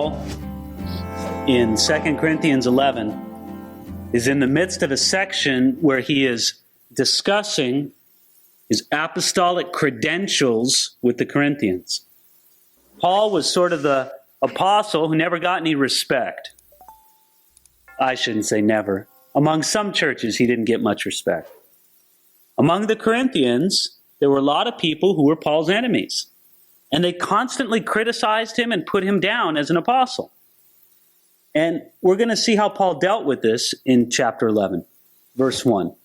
Paul, in 2 Corinthians 11, is in the midst of a section where he is discussing his apostolic credentials with the Corinthians. Paul was sort of the apostle who never got any respect. I shouldn't say never. Among some churches, he didn't get much respect. Among the Corinthians, there were a lot of people who were Paul's enemies. And they constantly criticized him and put him down as an apostle. And we're going to see how Paul dealt with this in chapter 11, verse 1.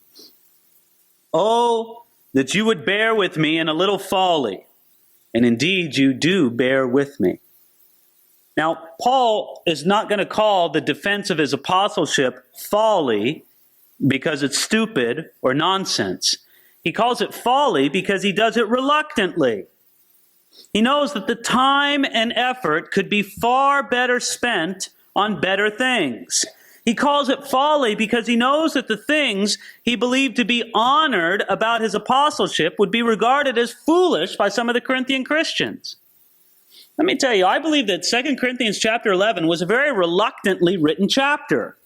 Oh, that you would bear with me in a little folly. And indeed, you do bear with me. Now, Paul is not going to call the defense of his apostleship folly because it's stupid or nonsense. He calls it folly because he does it reluctantly. He knows that the time and effort could be far better spent on better things. He calls it folly because he knows that the things he believed to be honored about his apostleship would be regarded as foolish by some of the Corinthian Christians. Let me tell you, I believe that 2 Corinthians chapter 11 was a very reluctantly written chapter.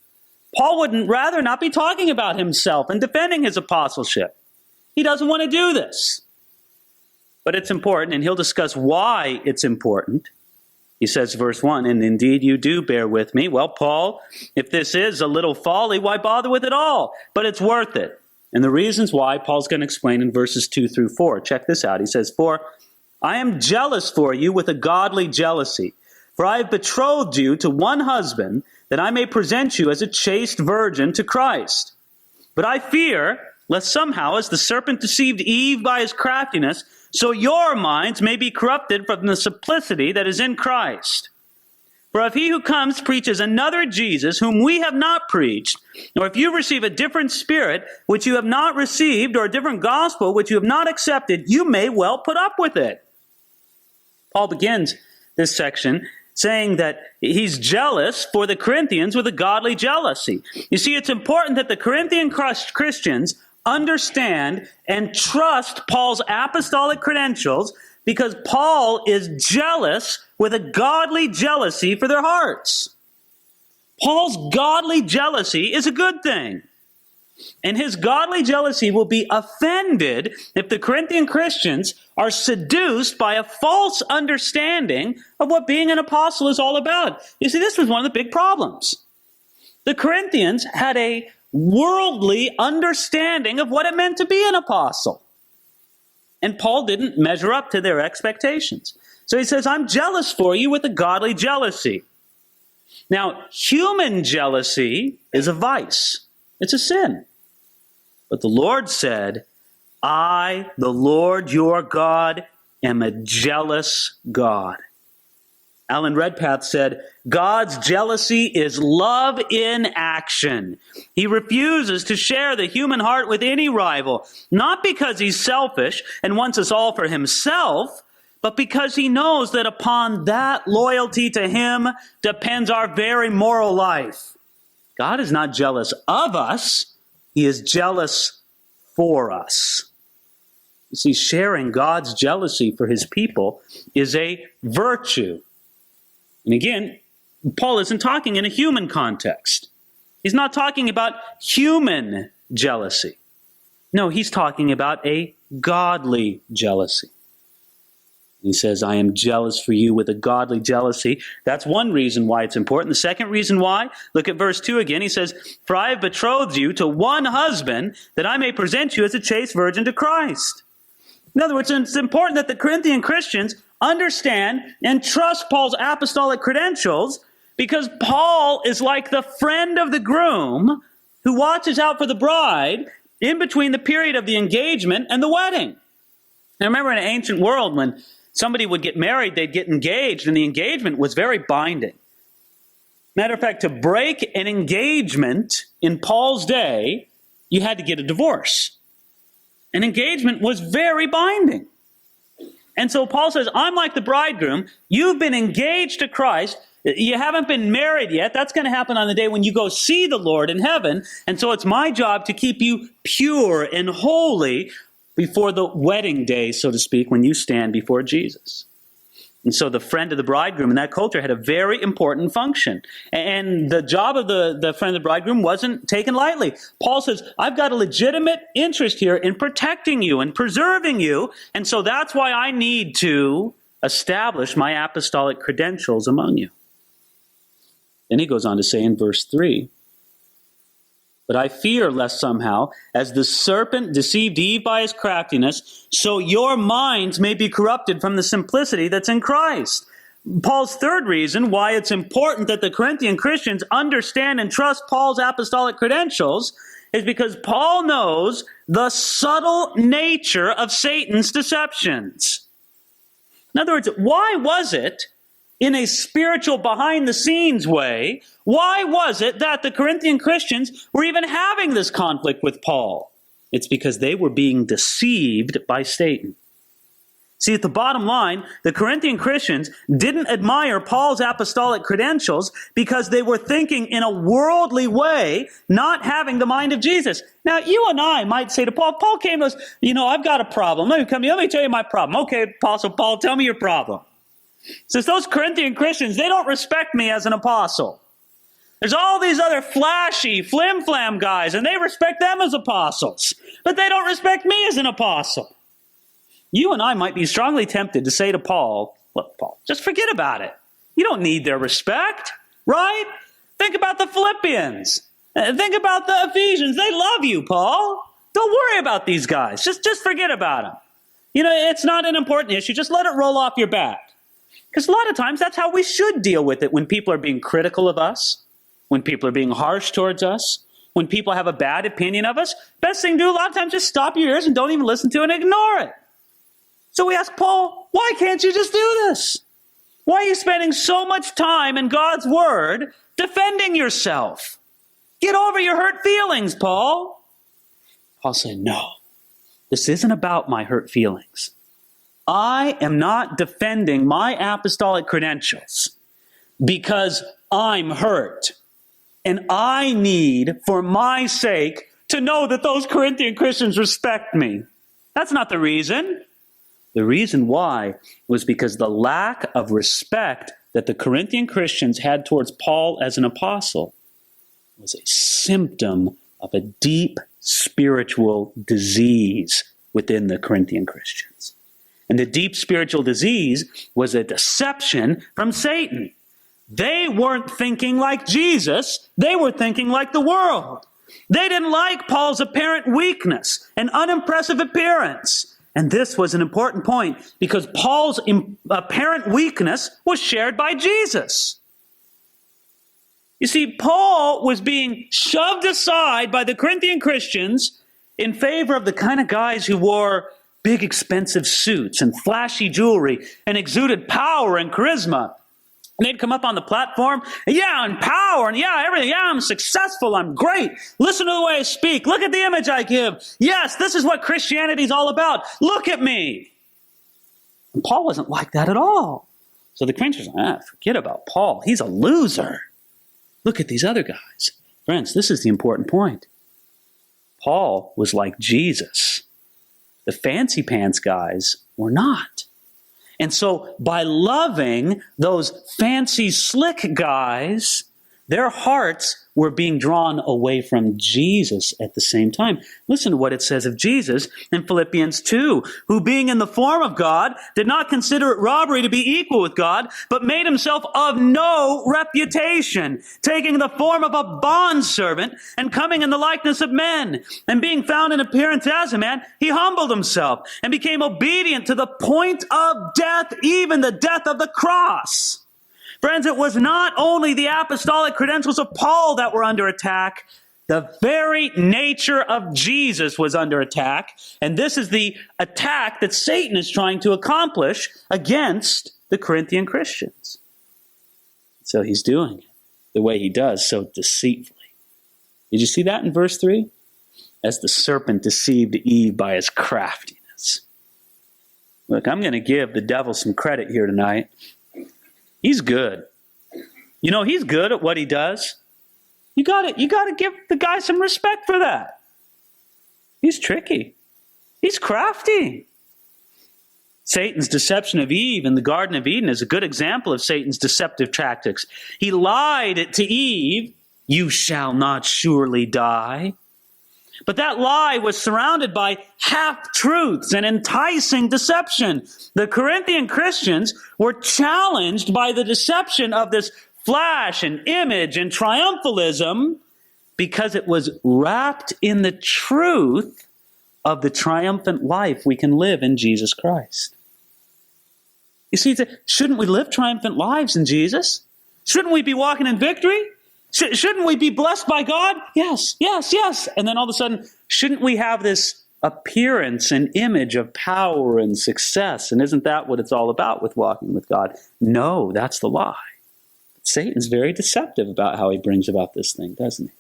Paul would rather not be talking about himself and defending his apostleship. He doesn't want to do this. But it's important, and he'll discuss why it's important. He says, verse 1, and indeed you do bear with me. Well, Paul, if this is a little folly, why bother with it all? But it's worth it. And the reasons why, Paul's going to explain in verses 2 through 4. Check this out. He says, for I am jealous for you with a godly jealousy. For I have betrothed you to one husband, that I may present you as a chaste virgin to Christ. But I fear, lest somehow, as the serpent deceived Eve by his craftiness, so your minds may be corrupted from the simplicity that is in Christ. For if he who comes preaches another Jesus, whom we have not preached, or if you receive a different spirit, which you have not received, or a different gospel, which you have not accepted, you may well put up with it. Paul begins this section saying that he's jealous for the Corinthians with a godly jealousy. You see, it's important that the Corinthian Christians understand and trust Paul's apostolic credentials because Paul is jealous with a godly jealousy for their hearts. Paul's godly jealousy is a good thing. And his godly jealousy will be offended if the Corinthian Christians are seduced by a false understanding of what being an apostle is all about. You see, this was one of the big problems. The Corinthians had a worldly understanding of what it meant to be an apostle. And Paul didn't measure up to their expectations. So he says, I'm jealous for you with a godly jealousy. Now, human jealousy is a vice. It's a sin. But the Lord said, I, the Lord your God, am a jealous God. Alan Redpath said, God's jealousy is love in action. He refuses to share the human heart with any rival, not because he's selfish and wants us all for himself, but because he knows that upon that loyalty to him depends our very moral life. God is not jealous of us. He is jealous for us. You see, sharing God's jealousy for his people is a virtue. And again, Paul isn't talking in a human context. He's not talking about human jealousy. No, he's talking about a godly jealousy. He says, I am jealous for you with a godly jealousy. That's one reason why it's important. The second reason why, look at verse 2 again. He says, for I have betrothed you to one husband, that I may present you as a chaste virgin to Christ. In other words, it's important that the Corinthian Christians understand and trust Paul's apostolic credentials, because Paul is like the friend of the groom who watches out for the bride in between the period of the engagement and the wedding. Now remember, in an ancient world, when somebody would get married, they'd get engaged, and the engagement was very binding. Matter of fact, to break an engagement in Paul's day, you had to get a divorce. An engagement was very binding. And so Paul says, I'm like the bridegroom. You've been engaged to Christ. You haven't been married yet. That's going to happen on the day when you go see the Lord in heaven. And so it's my job to keep you pure and holy before the wedding day, so to speak, when you stand before Jesus. And so the friend of the bridegroom in that culture had a very important function. And the job of the friend of the bridegroom wasn't taken lightly. Paul says, I've got a legitimate interest here in protecting you and preserving you. And so that's why I need to establish my apostolic credentials among you. Then he goes on to say in verse 3, but I fear lest somehow, as the serpent deceived Eve by his craftiness, so your minds may be corrupted from the simplicity that's in Christ. Paul's third reason why it's important that the Corinthian Christians understand and trust Paul's apostolic credentials is because Paul knows the subtle nature of Satan's deceptions. In other words, why was it, in a spiritual behind-the-scenes way, why was it that the Corinthian Christians were even having this conflict with Paul? It's because they were being deceived by Satan. See, at the bottom line, the Corinthian Christians didn't admire Paul's apostolic credentials because they were thinking in a worldly way, not having the mind of Jesus. Now, you and I might say to Paul, Paul came to us, I've got a problem. Let me tell you my problem. Okay, Apostle Paul, tell me your problem. Since those Corinthian Christians, they don't respect me as an apostle. There's all these other flashy, flim-flam guys, and they respect them as apostles. But they don't respect me as an apostle. You and I might be strongly tempted to say to Paul, look, Paul, just forget about it. You don't need their respect, right? Think about the Philippians. Think about the Ephesians. They love you, Paul. Don't worry about these guys. Just forget about them. It's not an important issue. Just let it roll off your back. Because a lot of times that's how we should deal with it when people are being critical of us, when people are being harsh towards us, when people have a bad opinion of us. Best thing to do a lot of times, just stop your ears and don't even listen to it and ignore it. So we ask Paul, why can't you just do this? Why are you spending so much time in God's word defending yourself? Get over your hurt feelings, Paul. Paul said, no, this isn't about my hurt feelings. I am not defending my apostolic credentials because I'm hurt. And I need, for my sake, to know that those Corinthian Christians respect me. That's not the reason. The reason why was because the lack of respect that the Corinthian Christians had towards Paul as an apostle was a symptom of a deep spiritual disease within the Corinthian Christians. And the deep spiritual disease was a deception from Satan. They weren't thinking like Jesus. They were thinking like the world. They didn't like Paul's apparent weakness and unimpressive appearance. And this was an important point because Paul's apparent weakness was shared by Jesus. You see, Paul was being shoved aside by the Corinthian Christians in favor of the kind of guys who wore big expensive suits and flashy jewelry and exuded power and charisma. And they'd come up on the platform, and power, and everything. I'm successful, I'm great. Listen to the way I speak. Look at the image I give. Yes, this is what Christianity's all about. Look at me. And Paul wasn't like that at all. So the Corinthians were forget about Paul. He's a loser. Look at these other guys. Friends, this is the important point. Paul was like Jesus. The fancy pants guys were not. And so by loving those fancy slick guys, their hearts were being drawn away from Jesus at the same time. Listen to what it says of Jesus in Philippians 2, who being in the form of God, did not consider it robbery to be equal with God, but made himself of no reputation, taking the form of a bondservant and coming in the likeness of men. And being found in appearance as a man, he humbled himself and became obedient to the point of death, even the death of the cross. Friends, it was not only the apostolic credentials of Paul that were under attack. The very nature of Jesus was under attack. And this is the attack that Satan is trying to accomplish against the Corinthian Christians. So he's doing it the way he does, so deceitfully. Did you see that in verse 3? As the serpent deceived Eve by his craftiness. Look, I'm going to give the devil some credit here tonight. He's good. He's good at what he does. You got to give the guy some respect for that. He's tricky. He's crafty. Satan's deception of Eve in the Garden of Eden is a good example of Satan's deceptive tactics. He lied to Eve, "You shall not surely die." But that lie was surrounded by half-truths and enticing deception. The Corinthian Christians were challenged by the deception of this flash and image and triumphalism because it was wrapped in the truth of the triumphant life we can live in Jesus Christ. You see, shouldn't we live triumphant lives in Jesus? Shouldn't we be walking in victory? Shouldn't we be blessed by God? Yes, yes, yes. And then all of a sudden, shouldn't we have this appearance and image of power and success? And isn't that what it's all about with walking with God? No, that's the lie. Satan's very deceptive about how he brings about this thing, doesn't he?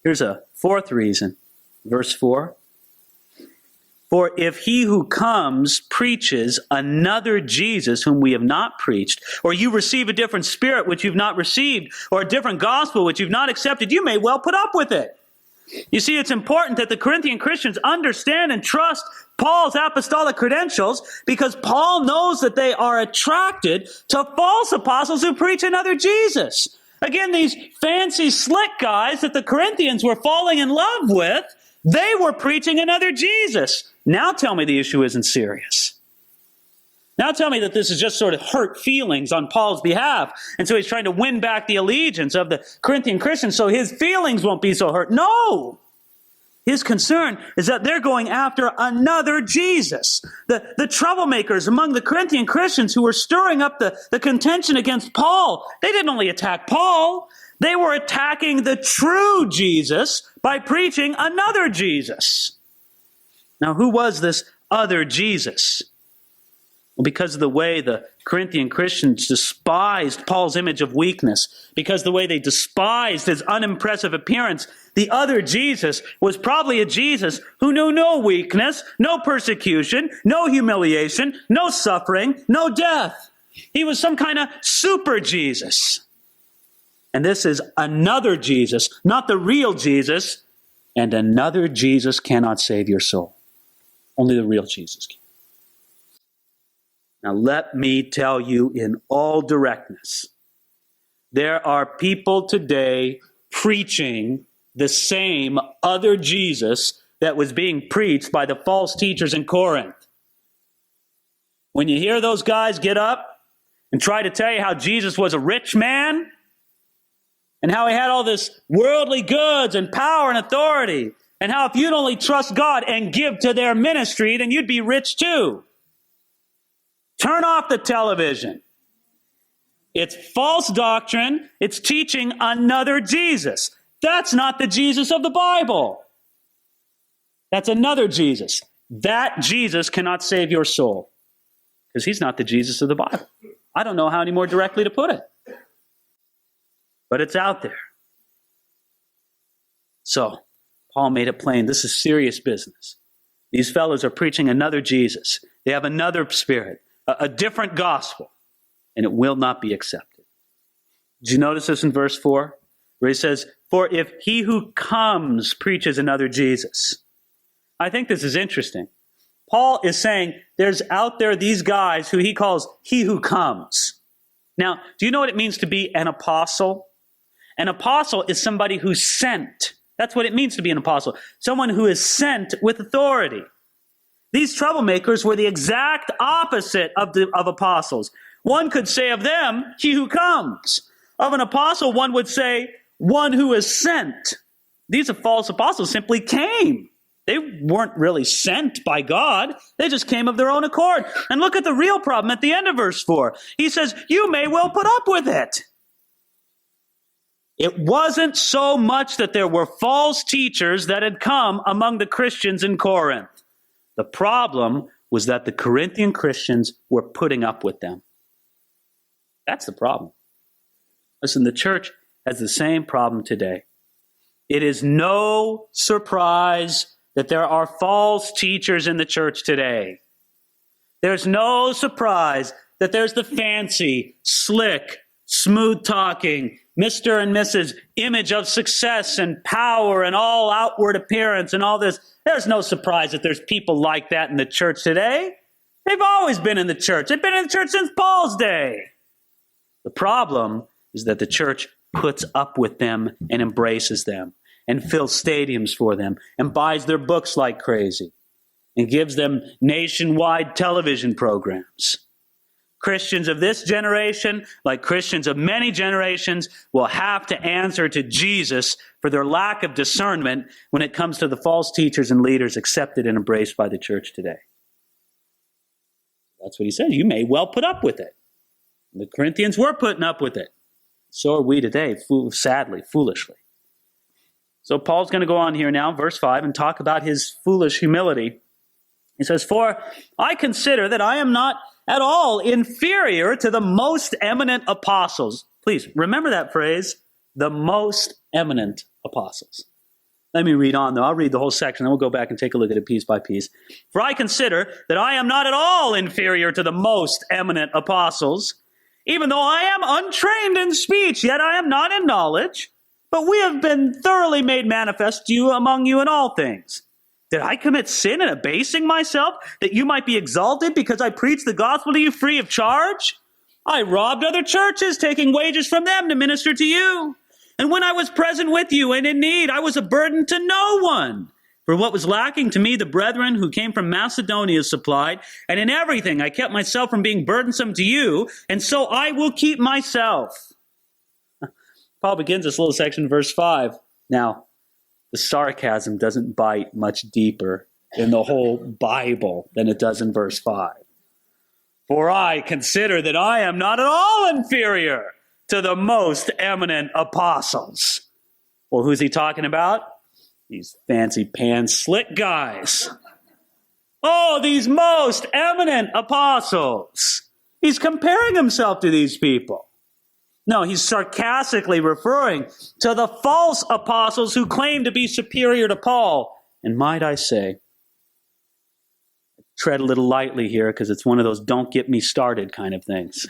Here's a fourth reason. Verse 4. For if he who comes preaches another Jesus whom we have not preached, or you receive a different spirit which you've not received, or a different gospel which you've not accepted, you may well put up with it. You see, it's important that the Corinthian Christians understand and trust Paul's apostolic credentials, because Paul knows that they are attracted to false apostles who preach another Jesus. Again, these fancy, slick guys that the Corinthians were falling in love with, they were preaching another Jesus. Now tell me the issue isn't serious. Now tell me that this is just sort of hurt feelings on Paul's behalf. And so he's trying to win back the allegiance of the Corinthian Christians so his feelings won't be so hurt. No! His concern is that they're going after another Jesus. The troublemakers among the Corinthian Christians who were stirring up the contention against Paul, they didn't only attack Paul, they were attacking the true Jesus by preaching another Jesus. Now, who was this other Jesus? Well, because of the way the Corinthian Christians despised Paul's image of weakness, because of the way they despised his unimpressive appearance, the other Jesus was probably a Jesus who knew no weakness, no persecution, no humiliation, no suffering, no death. He was some kind of super Jesus. And this is another Jesus, not the real Jesus, and another Jesus cannot save your soul. Only the real Jesus can. Now let me tell you in all directness, there are people today preaching the same other Jesus that was being preached by the false teachers in Corinth. When you hear those guys get up and try to tell you how Jesus was a rich man and how he had all this worldly goods and power and authority, and how if you'd only trust God and give to their ministry, then you'd be rich too. Turn off the television. It's false doctrine. It's teaching another Jesus. That's not the Jesus of the Bible. That's another Jesus. That Jesus cannot save your soul, because he's not the Jesus of the Bible. I don't know how any more directly to put it. But it's out there. So, Paul made it plain. This is serious business. These fellows are preaching another Jesus. They have another spirit, a different gospel, and it will not be accepted. Did you notice this in verse 4? Where he says, for if he who comes preaches another Jesus. I think this is interesting. Paul is saying there's out there these guys who he calls he who comes. Now, do you know what it means to be an apostle? An apostle is somebody who's sent. That's what it means to be an apostle. Someone who is sent with authority. These troublemakers were the exact opposite of apostles. One could say of them, he who comes. Of an apostle, one would say, one who is sent. These false apostles simply came. They weren't really sent by God. They just came of their own accord. And look at the real problem at the end of verse 4. He says, you may well put up with it. It wasn't so much that there were false teachers that had come among the Christians in Corinth. The problem was that the Corinthian Christians were putting up with them. That's the problem. Listen, the church has the same problem today. It is no surprise that there are false teachers in the church today. There's no surprise that there's the fancy, slick, smooth talking, Mr. and Mrs. image of success and power and all outward appearance and all this. There's no surprise that there's people like that in the church today. They've always been in the church. They've been in the church since Paul's day. The problem is that the church puts up with them and embraces them and fills stadiums for them and buys their books like crazy and gives them nationwide television programs. Christians of this generation, like Christians of many generations, will have to answer to Jesus for their lack of discernment when it comes to the false teachers and leaders accepted and embraced by the church today. That's what he says. You may well put up with it. The Corinthians were putting up with it. So are we today, sadly, foolishly. So Paul's going to go on here now, verse 5, and talk about his foolish humility. He says, "For I consider that I am not at all inferior to the most eminent apostles." Please, remember that phrase, the most eminent apostles. Let me read on, though. I'll read the whole section, then we'll go back and take a look at it piece by piece. "For I consider that I am not at all inferior to the most eminent apostles, even though I am untrained in speech, yet I am not in knowledge. But we have been thoroughly made manifest to you among you in all things. Did I commit sin in abasing myself, that you might be exalted because I preached the gospel to you free of charge? I robbed other churches, taking wages from them to minister to you. And when I was present with you and in need, I was a burden to no one. For what was lacking to me, the brethren who came from Macedonia supplied, and in everything I kept myself from being burdensome to you, and so I will keep myself." Paul begins this little section in verse 5. Now, the sarcasm doesn't bite much deeper in the whole Bible than it does in verse 5. "For I consider that I am not at all inferior to the most eminent apostles." Well, who's he talking about? These fancy pants slick guys. Oh, these most eminent apostles. He's comparing himself to these people. No, he's sarcastically referring to the false apostles who claim to be superior to Paul. And might I say, tread a little lightly here because it's one of those don't get me started kind of things.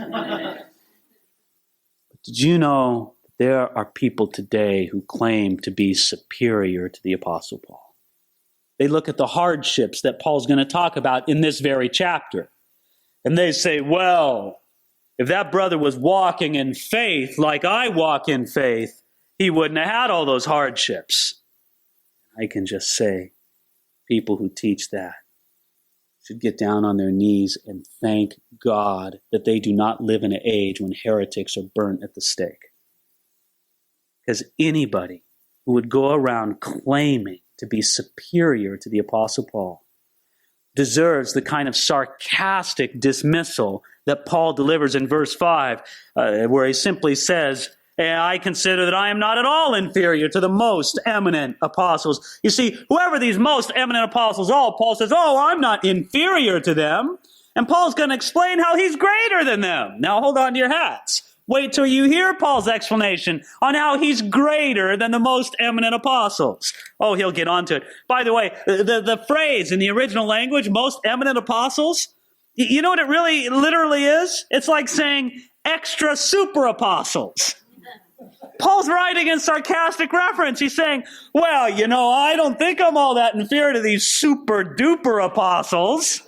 Did you know there are people today who claim to be superior to the Apostle Paul? They look at the hardships that Paul's going to talk about in this very chapter. And they say, well, if that brother was walking in faith like I walk in faith, he wouldn't have had all those hardships. I can just say, people who teach that should get down on their knees and thank God that they do not live in an age when heretics are burnt at the stake. Because anybody who would go around claiming to be superior to the Apostle Paul deserves the kind of sarcastic dismissal that Paul delivers in verse 5, where he simply says, I consider that I am not at all inferior to the most eminent apostles. You see, whoever these most eminent apostles are, Paul says, I'm not inferior to them. And Paul's going to explain how he's greater than them. Now hold on to your hats. Wait till you hear Paul's explanation on how he's greater than the most eminent apostles. Oh, he'll get onto it. By the way, the phrase in the original language, most eminent apostles, you know what it really literally is? It's like saying extra super apostles. Paul's writing in sarcastic reference. He's saying, well, I don't think I'm all that inferior to these super duper apostles.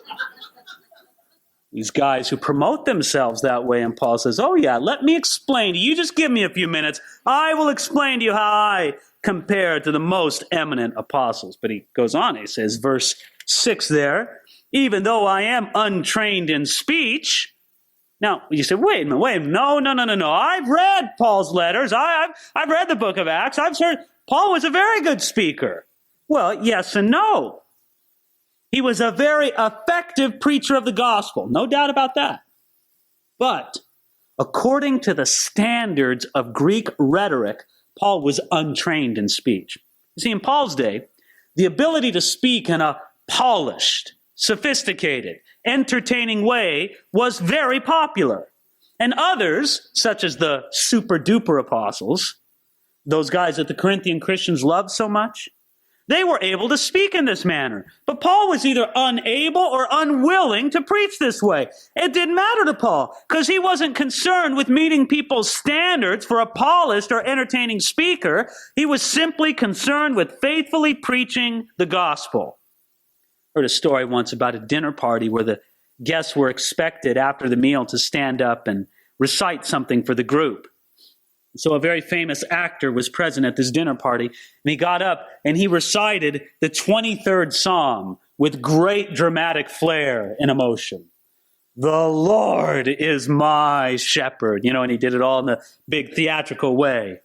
These guys who promote themselves that way, and Paul says, let me explain to you. Just give me a few minutes. I will explain to you how I compare to the most eminent apostles. But he goes on, he says, verse 6 there, even though I am untrained in speech. Now, you say, wait a minute, no. I've read Paul's letters. I've read the book of Acts. I've heard Paul was a very good speaker. Well, yes and no. He was a very effective preacher of the gospel, no doubt about that. But according to the standards of Greek rhetoric, Paul was untrained in speech. You see, in Paul's day, the ability to speak in a polished, sophisticated, entertaining way was very popular. And others, such as the super-duper apostles, those guys that the Corinthian Christians loved so much, They were able to speak in this manner. But Paul was either unable or unwilling to preach this way. It didn't matter to Paul because he wasn't concerned with meeting people's standards for a polished or entertaining speaker. He was simply concerned with faithfully preaching the gospel. I heard a story once about a dinner party where the guests were expected after the meal to stand up and recite something for the group. So a very famous actor was present at this dinner party, and he got up and he recited the 23rd Psalm with great dramatic flair and emotion. The Lord is my shepherd, and he did it all in a big theatrical way.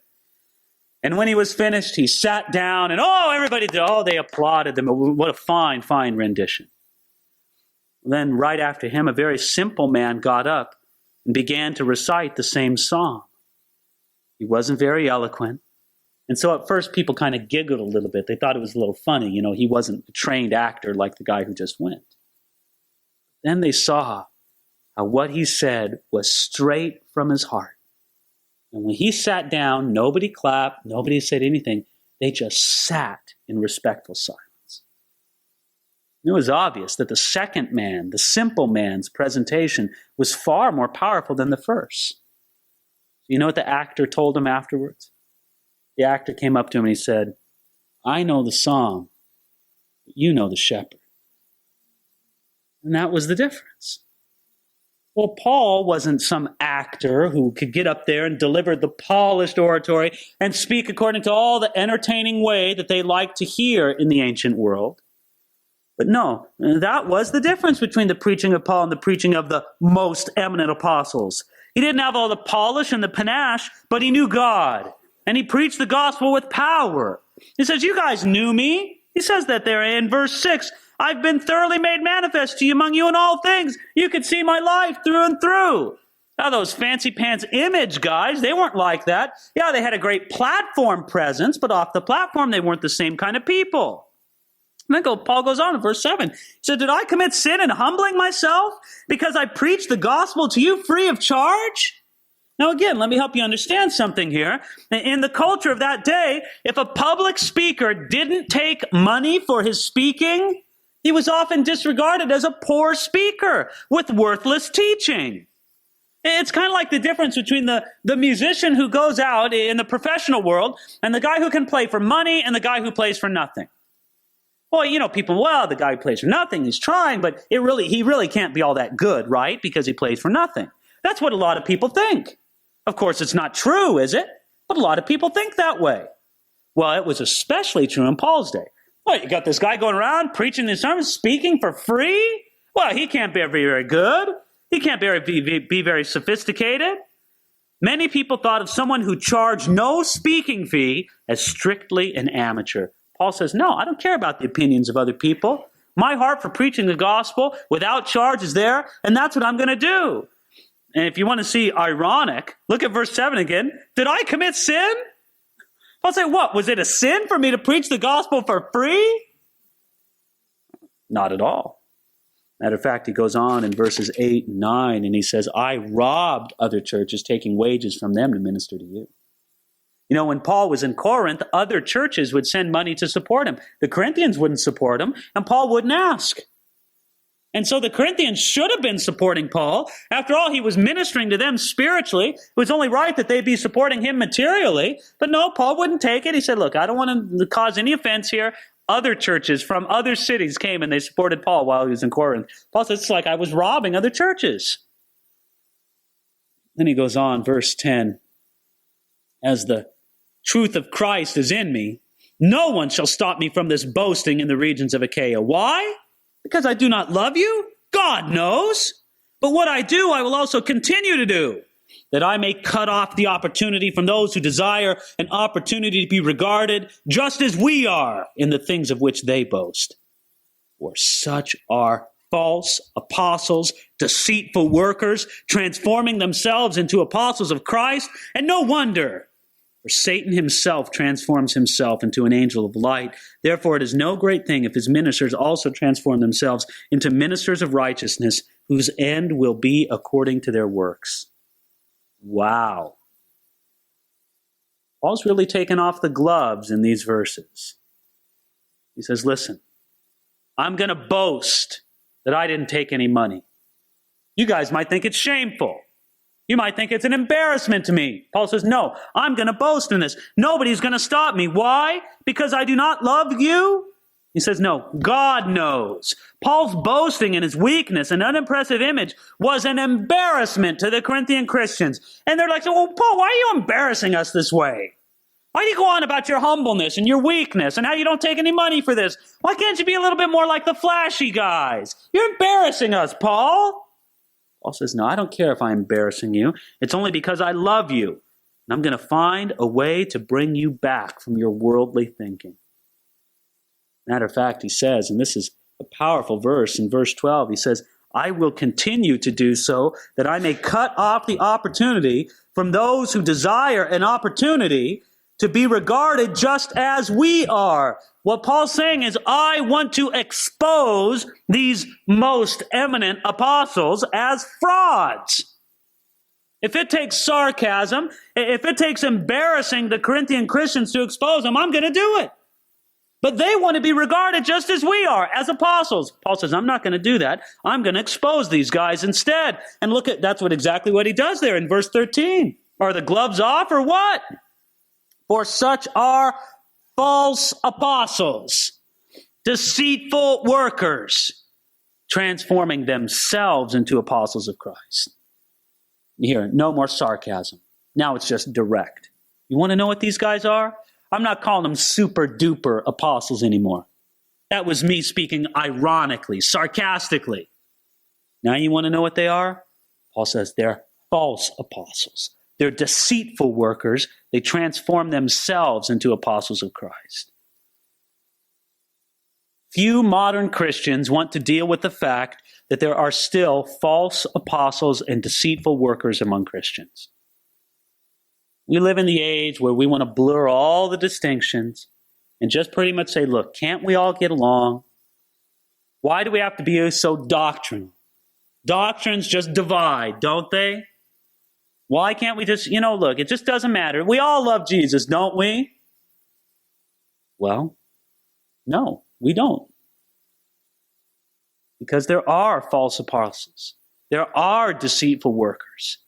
And when he was finished, he sat down and, they applauded them. What a fine, fine rendition. Then right after him, a very simple man got up and began to recite the same psalm. He wasn't very eloquent. And so at first people kind of giggled a little bit. They thought it was a little funny. He wasn't a trained actor like the guy who just went. Then they saw how what he said was straight from his heart. And when he sat down, nobody clapped, nobody said anything. They just sat in respectful silence. It was obvious that the second man, the simple man's presentation was far more powerful than the first. You know what the actor told him afterwards? The actor came up to him and he said, I know the psalm, but you know the shepherd. And that was the difference. Well, Paul wasn't some actor who could get up there and deliver the polished oratory and speak according to all the entertaining way that they liked to hear in the ancient world. But no, that was the difference between the preaching of Paul and the preaching of the most eminent apostles. He didn't have all the polish and the panache, but he knew God. And he preached the gospel with power. He says, you guys knew me. He says that there in verse 6. I've been thoroughly made manifest to you among you in all things. You could see my life through and through. Now, those fancy pants image guys, they weren't like that. Yeah, they had a great platform presence, but off the platform, they weren't the same kind of people. And then Paul goes on in verse 7. He said, did I commit sin in humbling myself because I preached the gospel to you free of charge? Now again, let me help you understand something here. In the culture of that day, if a public speaker didn't take money for his speaking, he was often disregarded as a poor speaker with worthless teaching. It's kind of like the difference between the musician who goes out in the professional world and the guy who can play for money and the guy who plays for nothing. Well, people, the guy who plays for nothing, he's trying, but he really can't be all that good, right? Because he plays for nothing. That's what a lot of people think. Of course, it's not true, is it? But a lot of people think that way. Well, it was especially true in Paul's day. Well, you got this guy going around preaching these sermons, speaking for free? Well, he can't be very good. He can't be very sophisticated. Many people thought of someone who charged no speaking fee as strictly an amateur. Paul says, no, I don't care about the opinions of other people. My heart for preaching the gospel without charge is there, and that's what I'm going to do. And if you want to see ironic, look at verse 7 again. Did I commit sin? Paul said, what? Was it a sin for me to preach the gospel for free? Not at all. Matter of fact, he goes on in verses 8 and 9, and he says, I robbed other churches, taking wages from them to minister to you. When Paul was in Corinth, other churches would send money to support him. The Corinthians wouldn't support him, and Paul wouldn't ask. And so the Corinthians should have been supporting Paul. After all, he was ministering to them spiritually. It was only right that they'd be supporting him materially. But no, Paul wouldn't take it. He said, look, I don't want to cause any offense here. Other churches from other cities came and they supported Paul while he was in Corinth. Paul says, it's like I was robbing other churches. Then he goes on, verse 10. As the truth of Christ is in me, no one shall stop me from this boasting in the regions of Achaia. Why? Because I do not love you? God knows. But what I do, I will also continue to do, that I may cut off the opportunity from those who desire an opportunity to be regarded just as we are in the things of which they boast. For such are false apostles, deceitful workers, transforming themselves into apostles of Christ, and no wonder. For Satan himself transforms himself into an angel of light. Therefore, it is no great thing if his ministers also transform themselves into ministers of righteousness, whose end will be according to their works. Wow. Paul's really taken off the gloves in these verses. He says, listen, I'm going to boast that I didn't take any money. You guys might think it's shameful. You might think it's an embarrassment to me. Paul says, no, I'm going to boast in this. Nobody's going to stop me. Why? Because I do not love you? He says, no, God knows. Paul's boasting in his weakness and unimpressive image was an embarrassment to the Corinthian Christians. And they're like, well, Paul, why are you embarrassing us this way? Why do you go on about your humbleness and your weakness and how you don't take any money for this? Why can't you be a little bit more like the flashy guys? You're embarrassing us, Paul. Paul says, no, I don't care if I'm embarrassing you. It's only because I love you. And I'm going to find a way to bring you back from your worldly thinking. Matter of fact, he says, and this is a powerful verse, in verse 12, he says, I will continue to do so that I may cut off the opportunity from those who desire an opportunity to be regarded just as we are. What Paul's saying is, I want to expose these most eminent apostles as frauds. If it takes sarcasm, if it takes embarrassing the Corinthian Christians to expose them, I'm going to do it. But they want to be regarded just as we are, as apostles. Paul says, I'm not going to do that. I'm going to expose these guys instead. And look that's exactly what he does there in verse 13. Are the gloves off or what? For such are false apostles, deceitful workers, transforming themselves into apostles of Christ. Here, no more sarcasm. Now it's just direct. You want to know what these guys are? I'm not calling them super duper apostles anymore. That was me speaking ironically, sarcastically. Now you want to know what they are? Paul says they're false apostles. They're deceitful workers. They transform themselves into apostles of Christ. Few modern Christians want to deal with the fact that there are still false apostles and deceitful workers among Christians. We live in the age where we want to blur all the distinctions and just pretty much say, look, can't we all get along? Why do we have to be so doctrinal? Doctrines just divide, don't they? Why can't we just, look, it just doesn't matter. We all love Jesus, don't we? Well, no, we don't. Because there are false apostles. There are deceitful workers.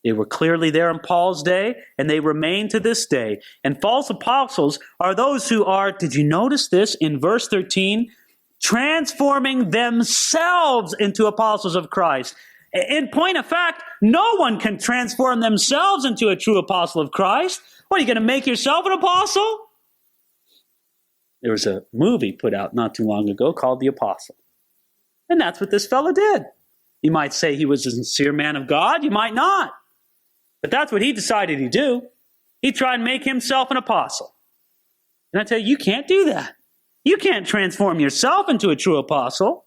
They were clearly there in Paul's day, and they remain to this day. And false apostles are those who are, did you notice this in verse 13? Transforming themselves into apostles of Christ. In point of fact, no one can transform themselves into a true apostle of Christ. What, are you going to make yourself an apostle? There was a movie put out not too long ago called The Apostle. And that's what this fellow did. You might say he was a sincere man of God. You might not. But that's what he decided he'd do. He tried to make himself an apostle. And I tell you, you can't do that. You can't transform yourself into a true apostle.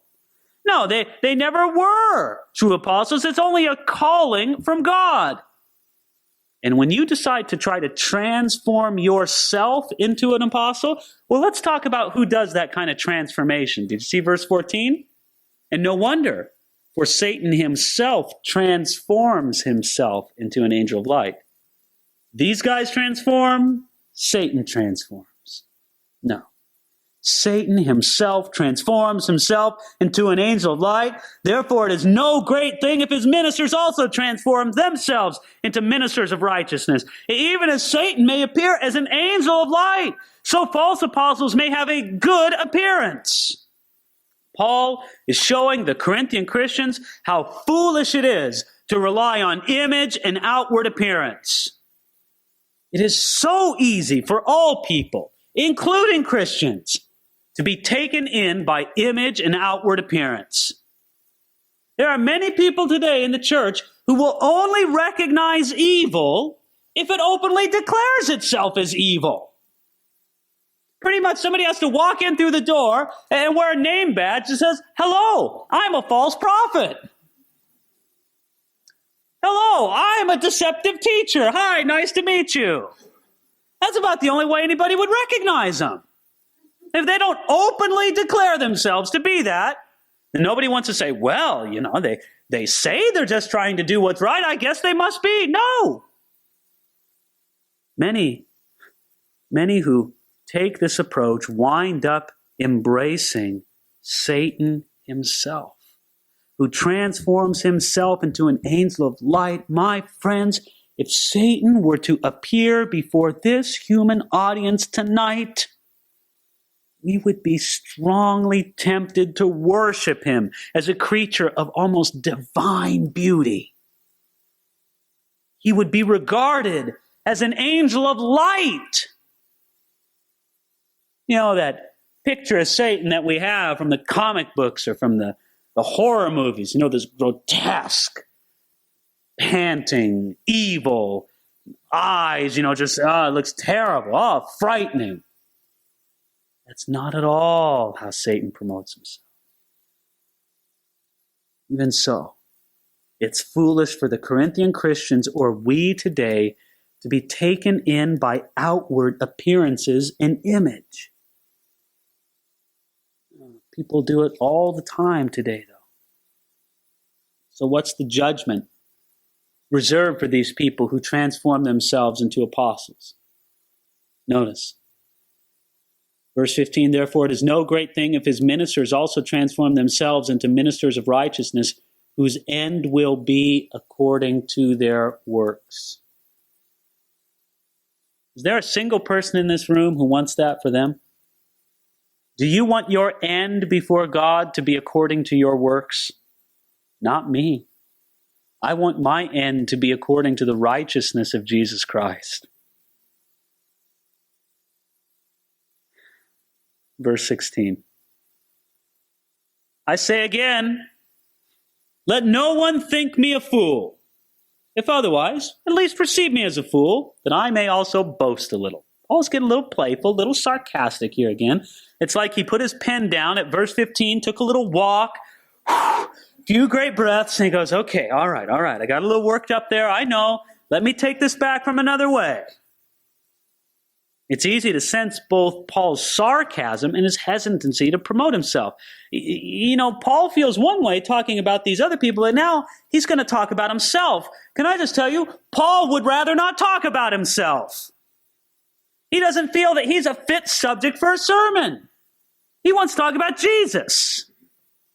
No, they never were true apostles. It's only a calling from God. And when you decide to try to transform yourself into an apostle, well, let's talk about who does that kind of transformation. Did you see verse 14? And no wonder, for Satan himself transforms himself into an angel of light. These guys transform, Satan transforms. No. Satan himself transforms himself into an angel of light. Therefore, it is no great thing if his ministers also transform themselves into ministers of righteousness. Even as Satan may appear as an angel of light, so false apostles may have a good appearance. Paul is showing the Corinthian Christians how foolish it is to rely on image and outward appearance. It is so easy for all people, including Christians, to be taken in by image and outward appearance. There are many people today in the church who will only recognize evil if it openly declares itself as evil. Pretty much somebody has to walk in through the door and wear a name badge that says, hello, I'm a false prophet. Hello, I'm a deceptive teacher. Hi, nice to meet you. That's about the only way anybody would recognize them. If they don't openly declare themselves to be that, then nobody wants to say, well, they say they're just trying to do what's right. I guess they must be. No. Many who take this approach wind up embracing Satan himself, who transforms himself into an angel of light. My friends, if Satan were to appear before this human audience tonight, we would be strongly tempted to worship him as a creature of almost divine beauty. He would be regarded as an angel of light. You know, that picture of Satan that we have from the comic books or from the horror movies, you know, this grotesque, panting, evil eyes, you know, just, it looks terrible, frightening. That's not at all how Satan promotes himself. Even so, it's foolish for the Corinthian Christians or we today to be taken in by outward appearances and image. People do it all the time today, though. So what's the judgment reserved for these people who transform themselves into apostles? Notice. Verse 15, therefore it is no great thing if his ministers also transform themselves into ministers of righteousness, whose end will be according to their works. Is there a single person in this room who wants that for them? Do you want your end before God to be according to your works? Not me. I want my end to be according to the righteousness of Jesus Christ. Verse 16. I say again, let no one think me a fool. If otherwise, at least receive me as a fool, that I may also boast a little. Paul's getting a little playful, a little sarcastic here again. It's like he put his pen down at verse 15, took a little walk, few great breaths, and he goes, okay, all right. I got a little worked up there. I know. Let me take this back from another way. It's easy to sense both Paul's sarcasm and his hesitancy to promote himself. You know, Paul feels one way talking about these other people, and now he's going to talk about himself. Can I just tell you, Paul would rather not talk about himself. He doesn't feel that he's a fit subject for a sermon. He wants to talk about Jesus.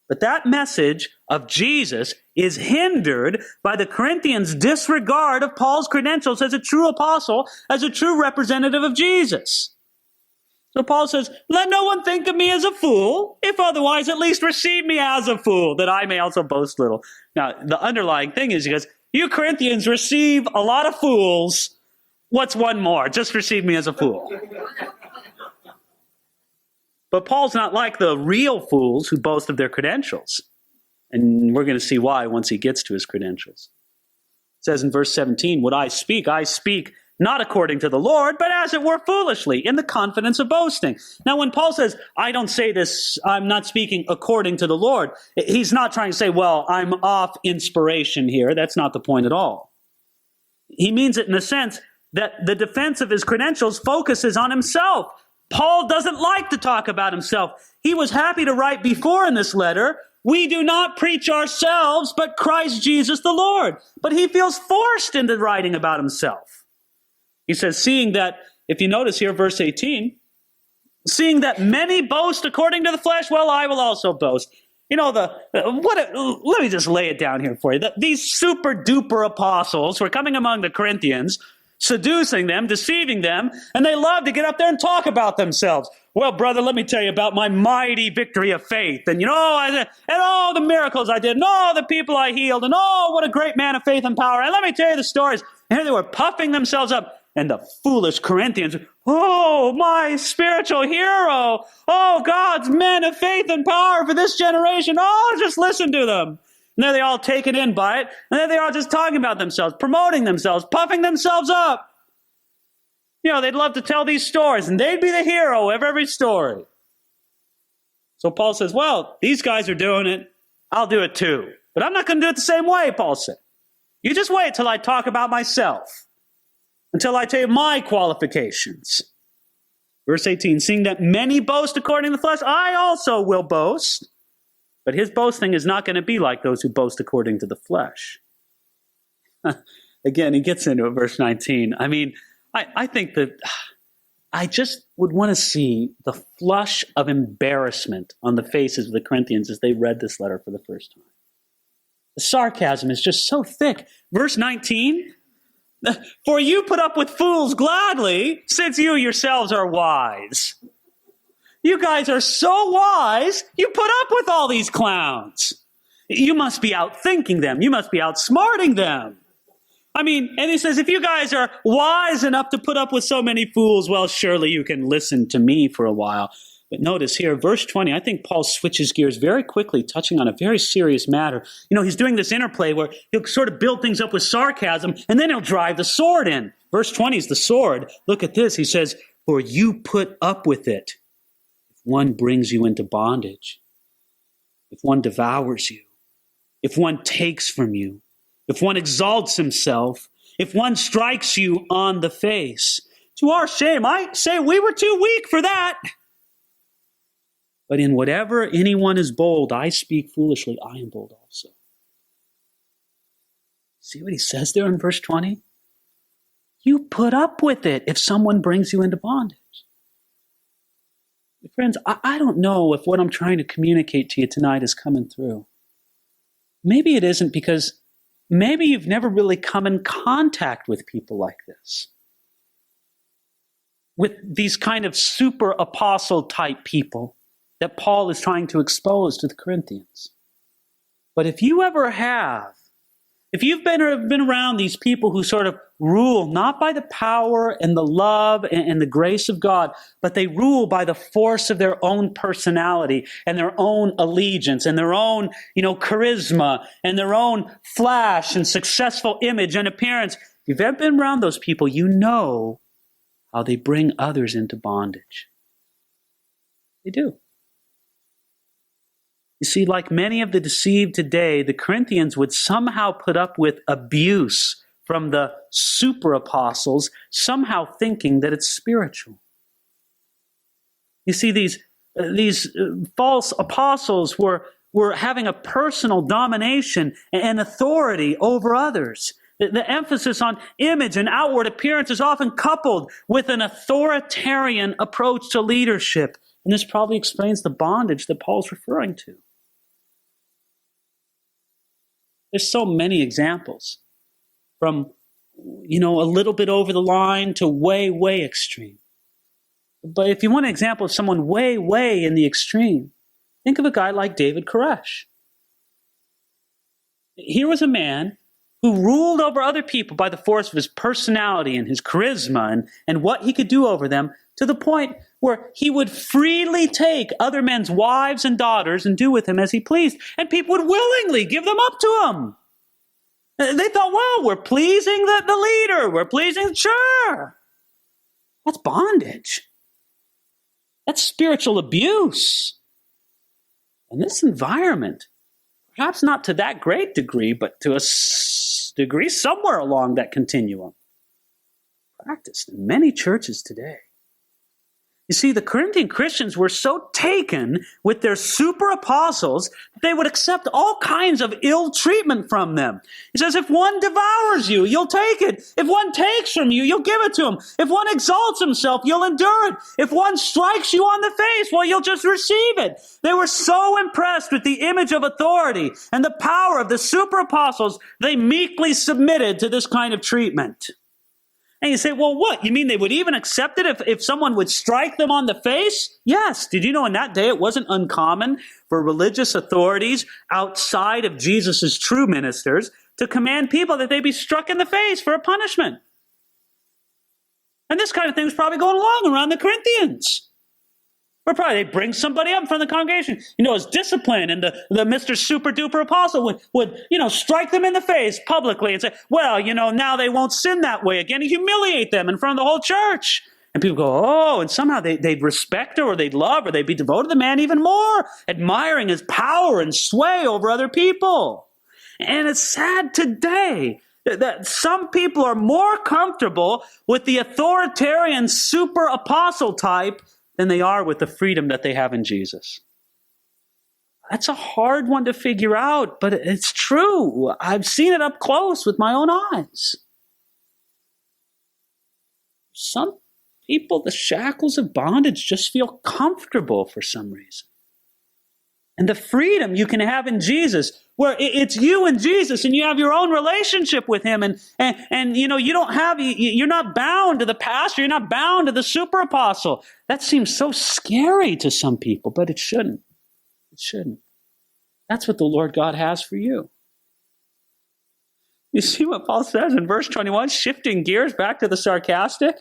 But that message of Jesus is hindered by the Corinthians' disregard of Paul's credentials as a true apostle, as a true representative of Jesus. So Paul says, let no one think of me as a fool, if otherwise at least receive me as a fool, that I may also boast little. Now, the underlying thing is, he goes, you Corinthians receive a lot of fools. What's one more? Just receive me as a fool. But Paul's not like the real fools who boast of their credentials. And we're going to see why once he gets to his credentials. It says in verse 17, what I speak not according to the Lord, but as it were foolishly, in the confidence of boasting. Now when Paul says, I don't say this, I'm not speaking according to the Lord, he's not trying to say, well, I'm off inspiration here. That's not the point at all. He means it in the sense that the defense of his credentials focuses on himself. Paul doesn't like to talk about himself. He was happy to write before in this letter, we do not preach ourselves, but Christ Jesus the Lord. But he feels forced into writing about himself. He says, seeing that, if you notice here, verse 18, seeing that many boast according to the flesh, well, I will also boast. You know, let me just lay it down here for you. These super duper apostles were coming among the Corinthians, seducing them, deceiving them, and they love to get up there and talk about themselves. Well, brother, let me tell you about my mighty victory of faith, and and all the miracles I did, and all the people I healed, and what a great man of faith and power. And let me tell you the stories. And here they were puffing themselves up, and the foolish Corinthians, oh, my spiritual hero, oh, God's men of faith and power for this generation, just listen to them. And there they all taken in by it. And there they are just talking about themselves, promoting themselves, puffing themselves up. You know, they'd love to tell these stories, and they'd be the hero of every story. So Paul says, well, these guys are doing it. I'll do it too. But I'm not going to do it the same way, Paul said. You just wait till I talk about myself, until I tell you my qualifications. Verse 18, seeing that many boast according to the flesh, I also will boast. But his boasting is not going to be like those who boast according to the flesh. Again, he gets into it, verse 19. I mean, I think that I just would want to see the flush of embarrassment on the faces of the Corinthians as they read this letter for the first time. The sarcasm is just so thick. Verse 19, for you put up with fools gladly, since you yourselves are wise. You guys are so wise, you put up with all these clowns. You must be outthinking them. You must be outsmarting them. I mean, and he says, if you guys are wise enough to put up with so many fools, well, surely you can listen to me for a while. But notice here, verse 20, I think Paul switches gears very quickly, touching on a very serious matter. You know, he's doing this interplay where he'll sort of build things up with sarcasm, and then he'll drive the sword in. Verse 20 is the sword. Look at this. He says, for you put up with it if one brings you into bondage, if one devours you, if one takes from you, if one exalts himself, if one strikes you on the face. To our shame, I say we were too weak for that. But in whatever anyone is bold, I speak foolishly, I am bold also. See what he says there in verse 20? You put up with it if someone brings you into bondage. Friends, I don't know if what I'm trying to communicate to you tonight is coming through. Maybe it isn't, because maybe you've never really come in contact with people like this. With these kind of super apostle type people that Paul is trying to expose to the Corinthians. But if you ever have, if you've been around these people who sort of rule not by the power and the love and the grace of God, but they rule by the force of their own personality and their own allegiance and their own, charisma and their own flash and successful image and appearance. If you've ever been around those people, you know how they bring others into bondage. They do. You see, like many of the deceived today, the Corinthians would somehow put up with abuse from the super apostles, somehow thinking that it's spiritual. You see, these false apostles were having a personal domination and authority over others. The emphasis on image and outward appearance is often coupled with an authoritarian approach to leadership. And this probably explains the bondage that Paul's referring to. There's so many examples, from, a little bit over the line to way, way extreme. But if you want an example of someone way, way in the extreme, think of a guy like David Koresh. Here was a man who ruled over other people by the force of his personality and his charisma and what he could do over them, to the point where he would freely take other men's wives and daughters and do with them as he pleased. And people would willingly give them up to him. They thought, well, we're pleasing the leader. We're pleasing, sure. That's bondage. That's spiritual abuse. And this environment, perhaps not to that great degree, but to a degree somewhere along that continuum, practiced in many churches today. You see, the Corinthian Christians were so taken with their super apostles that they would accept all kinds of ill treatment from them. He says, if one devours you, you'll take it. If one takes from you, you'll give it to him. If one exalts himself, you'll endure it. If one strikes you on the face, well, you'll just receive it. They were so impressed with the image of authority and the power of the super apostles, they meekly submitted to this kind of treatment. And you say, well, what? You mean they would even accept it if someone would strike them on the face? Yes. Did you know in that day it wasn't uncommon for religious authorities outside of Jesus' true ministers to command people that they be struck in the face for a punishment? And this kind of thing was probably going along around the Corinthians. Or probably they bring somebody up in front of the congregation, as discipline, and the Mr. Super Duper Apostle would strike them in the face publicly and say, well, now they won't sin that way again, and humiliate them in front of the whole church. And people go, oh, and somehow they'd respect her, or they'd love, or they'd be devoted to the man even more, admiring his power and sway over other people. And it's sad today that some people are more comfortable with the authoritarian super apostle type than they are with the freedom that they have in Jesus. That's a hard one to figure out, but it's true. I've seen it up close with my own eyes. Some people, the shackles of bondage just feel comfortable for some reason. And the freedom you can have in Jesus, where it's you and Jesus, and you have your own relationship with him, and you know, you're not bound to the pastor, you're not bound to the super apostle. That seems so scary to some people, but it shouldn't. It shouldn't. That's what the Lord God has for you. You see what Paul says in verse 21, shifting gears back to the sarcastic?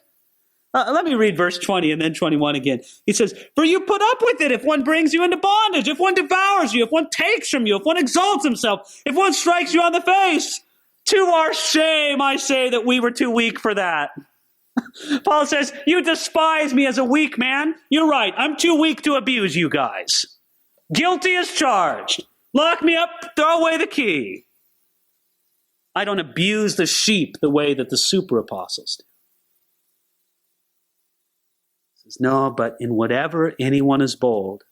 Let me read verse 20 and then 21 again. He says, for you put up with it if one brings you into bondage, if one devours you, if one takes from you, if one exalts himself, if one strikes you on the face. To our shame, I say that we were too weak for that. Paul says, you despise me as a weak man. You're right. I'm too weak to abuse you guys. Guilty as charged. Lock me up, throw away the key. I don't abuse the sheep the way that the super apostles do. No, but in whatever anyone is bold,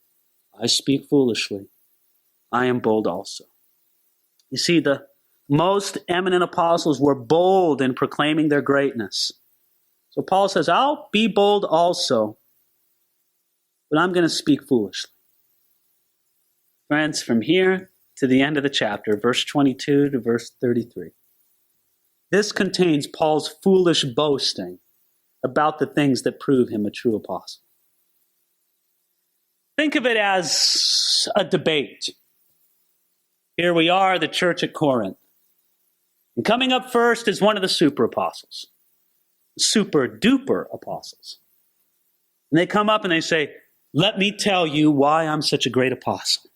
I speak foolishly. I am bold also. You see, the most eminent apostles were bold in proclaiming their greatness. So Paul says, I'll be bold also, but I'm going to speak foolishly. Friends, from here to the end of the chapter, verse 22 to verse 33, this contains Paul's foolish boasting about the things that prove him a true apostle. Think of it as a debate. Here we are, the church at Corinth. And coming up first is one of the super apostles, super duper apostles. And they come up and they say, let me tell you why I'm such a great apostle.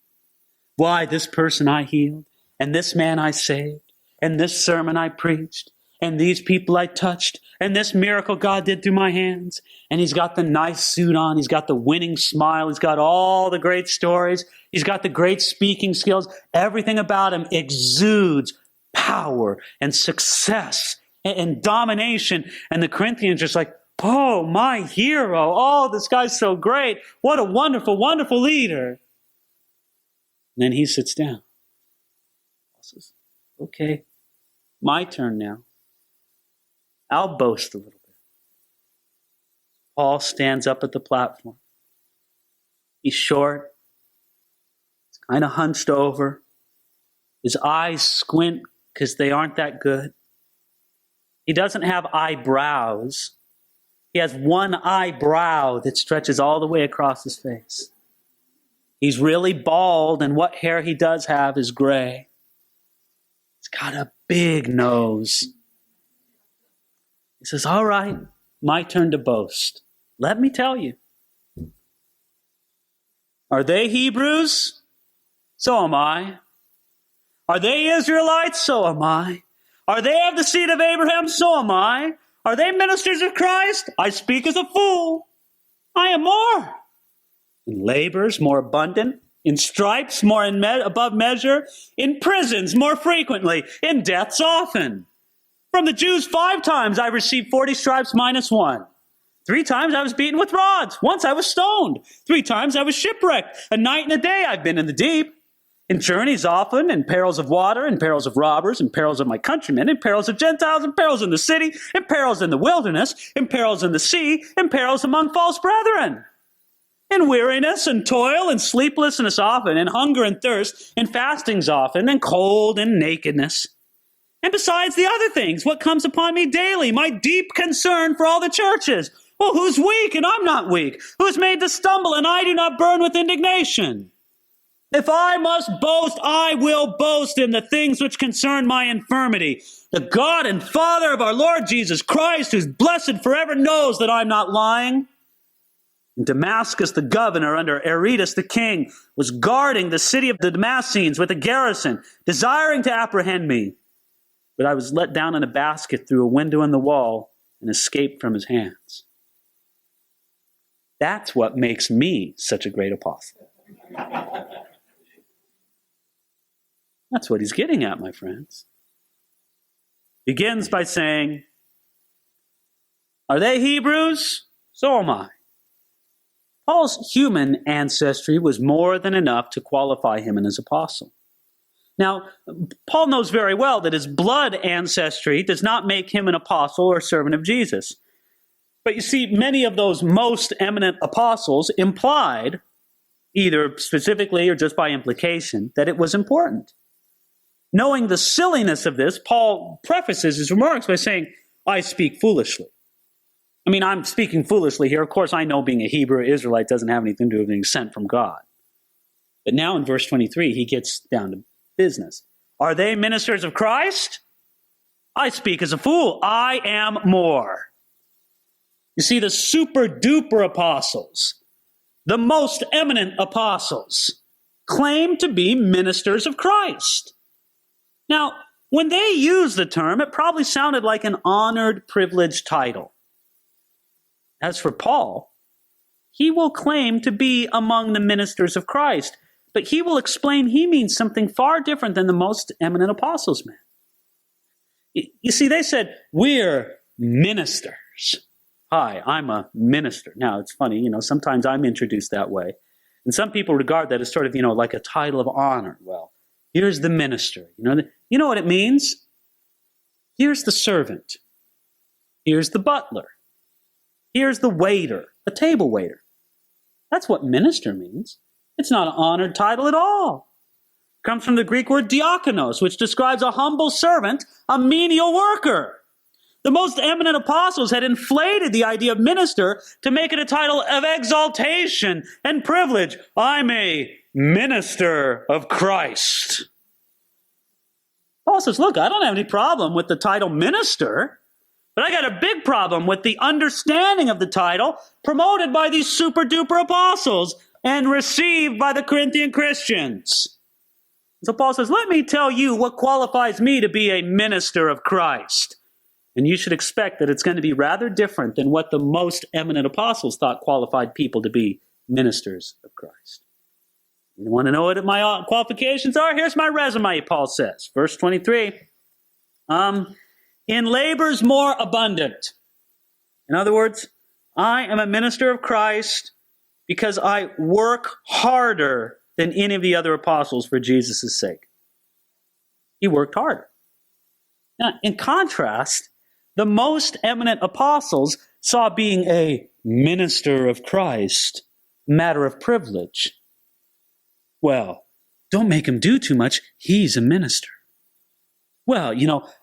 Why this person I healed, and this man I saved, and this sermon I preached, and these people I touched, and this miracle God did through my hands. And he's got the nice suit on. He's got the winning smile. He's got all the great stories. He's got the great speaking skills. Everything about him exudes power and success and domination. And the Corinthians are just like, oh, my hero. Oh, this guy's so great. What a wonderful, wonderful leader. And then he sits down. Paul says, okay, my turn now. I'll boast a little bit. Paul stands up at the platform. He's short. He's kind of hunched over. His eyes squint because they aren't that good. He doesn't have eyebrows. He has one eyebrow that stretches all the way across his face. He's really bald, and what hair he does have is gray. He's got a big nose. He says, all right, my turn to boast. Let me tell you. Are they Hebrews? So am I. Are they Israelites? So am I. Are they of the seed of Abraham? So am I. Are they ministers of Christ? I speak as a fool. I am more. In labors, more abundant. In stripes, more above measure. In prisons, more frequently. In deaths, often. From the Jews 5 times I received 40 stripes minus 1. 3 times I was beaten with rods. Once I was stoned. 3 times I was shipwrecked. A night and a day I've been in the deep. In journeys often, in perils of water, in perils of robbers, in perils of my countrymen, in perils of Gentiles, in perils in the city, in perils in the wilderness, in perils in the sea, in perils among false brethren. In weariness and toil and sleeplessness often, in hunger and thirst, in fastings often, in cold and nakedness. And besides the other things, what comes upon me daily, my deep concern for all the churches. Well, who's weak and I'm not weak? Who's made to stumble and I do not burn with indignation? If I must boast, I will boast in the things which concern my infirmity. The God and Father of our Lord Jesus Christ, who's blessed forever, knows that I'm not lying. In Damascus, the governor under Aretas the king was guarding the city of the Damascenes with a garrison, desiring to apprehend me. But I was let down in a basket through a window in the wall and escaped from his hands. That's what makes me such a great apostle. That's what he's getting at, my friends. Begins by saying, are they Hebrews? So am I. Paul's human ancestry was more than enough to qualify him as apostle. Now, Paul knows very well that his blood ancestry does not make him an apostle or servant of Jesus. But you see, many of those most eminent apostles implied, either specifically or just by implication, that it was important. Knowing the silliness of this, Paul prefaces his remarks by saying, I speak foolishly. I mean, I'm speaking foolishly here. Of course, I know being a Hebrew Israelite doesn't have anything to do with being sent from God. But now in verse 23, he gets down to business. Are they ministers of Christ? I speak as a fool. I am more. You see, the super duper apostles, the most eminent apostles, claim to be ministers of Christ. Now, when they used the term, it probably sounded like an honored, privileged title. As for Paul, he will claim to be among the ministers of Christ, but he will explain he means something far different than the most eminent apostles meant. You see, they said, we're ministers. Hi, I'm a minister. Now, it's funny, sometimes I'm introduced that way. And some people regard that as sort of, like a title of honor. Well, here's the minister. You know what it means? Here's the servant. Here's the butler. Here's the waiter, a table waiter. That's what minister means. It's not an honored title at all. It comes from the Greek word diakonos, which describes a humble servant, a menial worker. The most eminent apostles had inflated the idea of minister to make it a title of exaltation and privilege. I'm a minister of Christ. Paul says, look, I don't have any problem with the title minister, but I got a big problem with the understanding of the title promoted by these super duper apostles and received by the Corinthian Christians. So Paul says, let me tell you what qualifies me to be a minister of Christ. And you should expect that it's going to be rather different than what the most eminent apostles thought qualified people to be ministers of Christ. You want to know what my qualifications are? Here's my resume, Paul says. Verse 23. In labors more abundant. In other words, I am a minister of Christ because I work harder than any of the other apostles for Jesus' sake. He worked harder. Now, in contrast, the most eminent apostles saw being a minister of Christ a matter of privilege. Well, don't make him do too much. He's a minister. Well,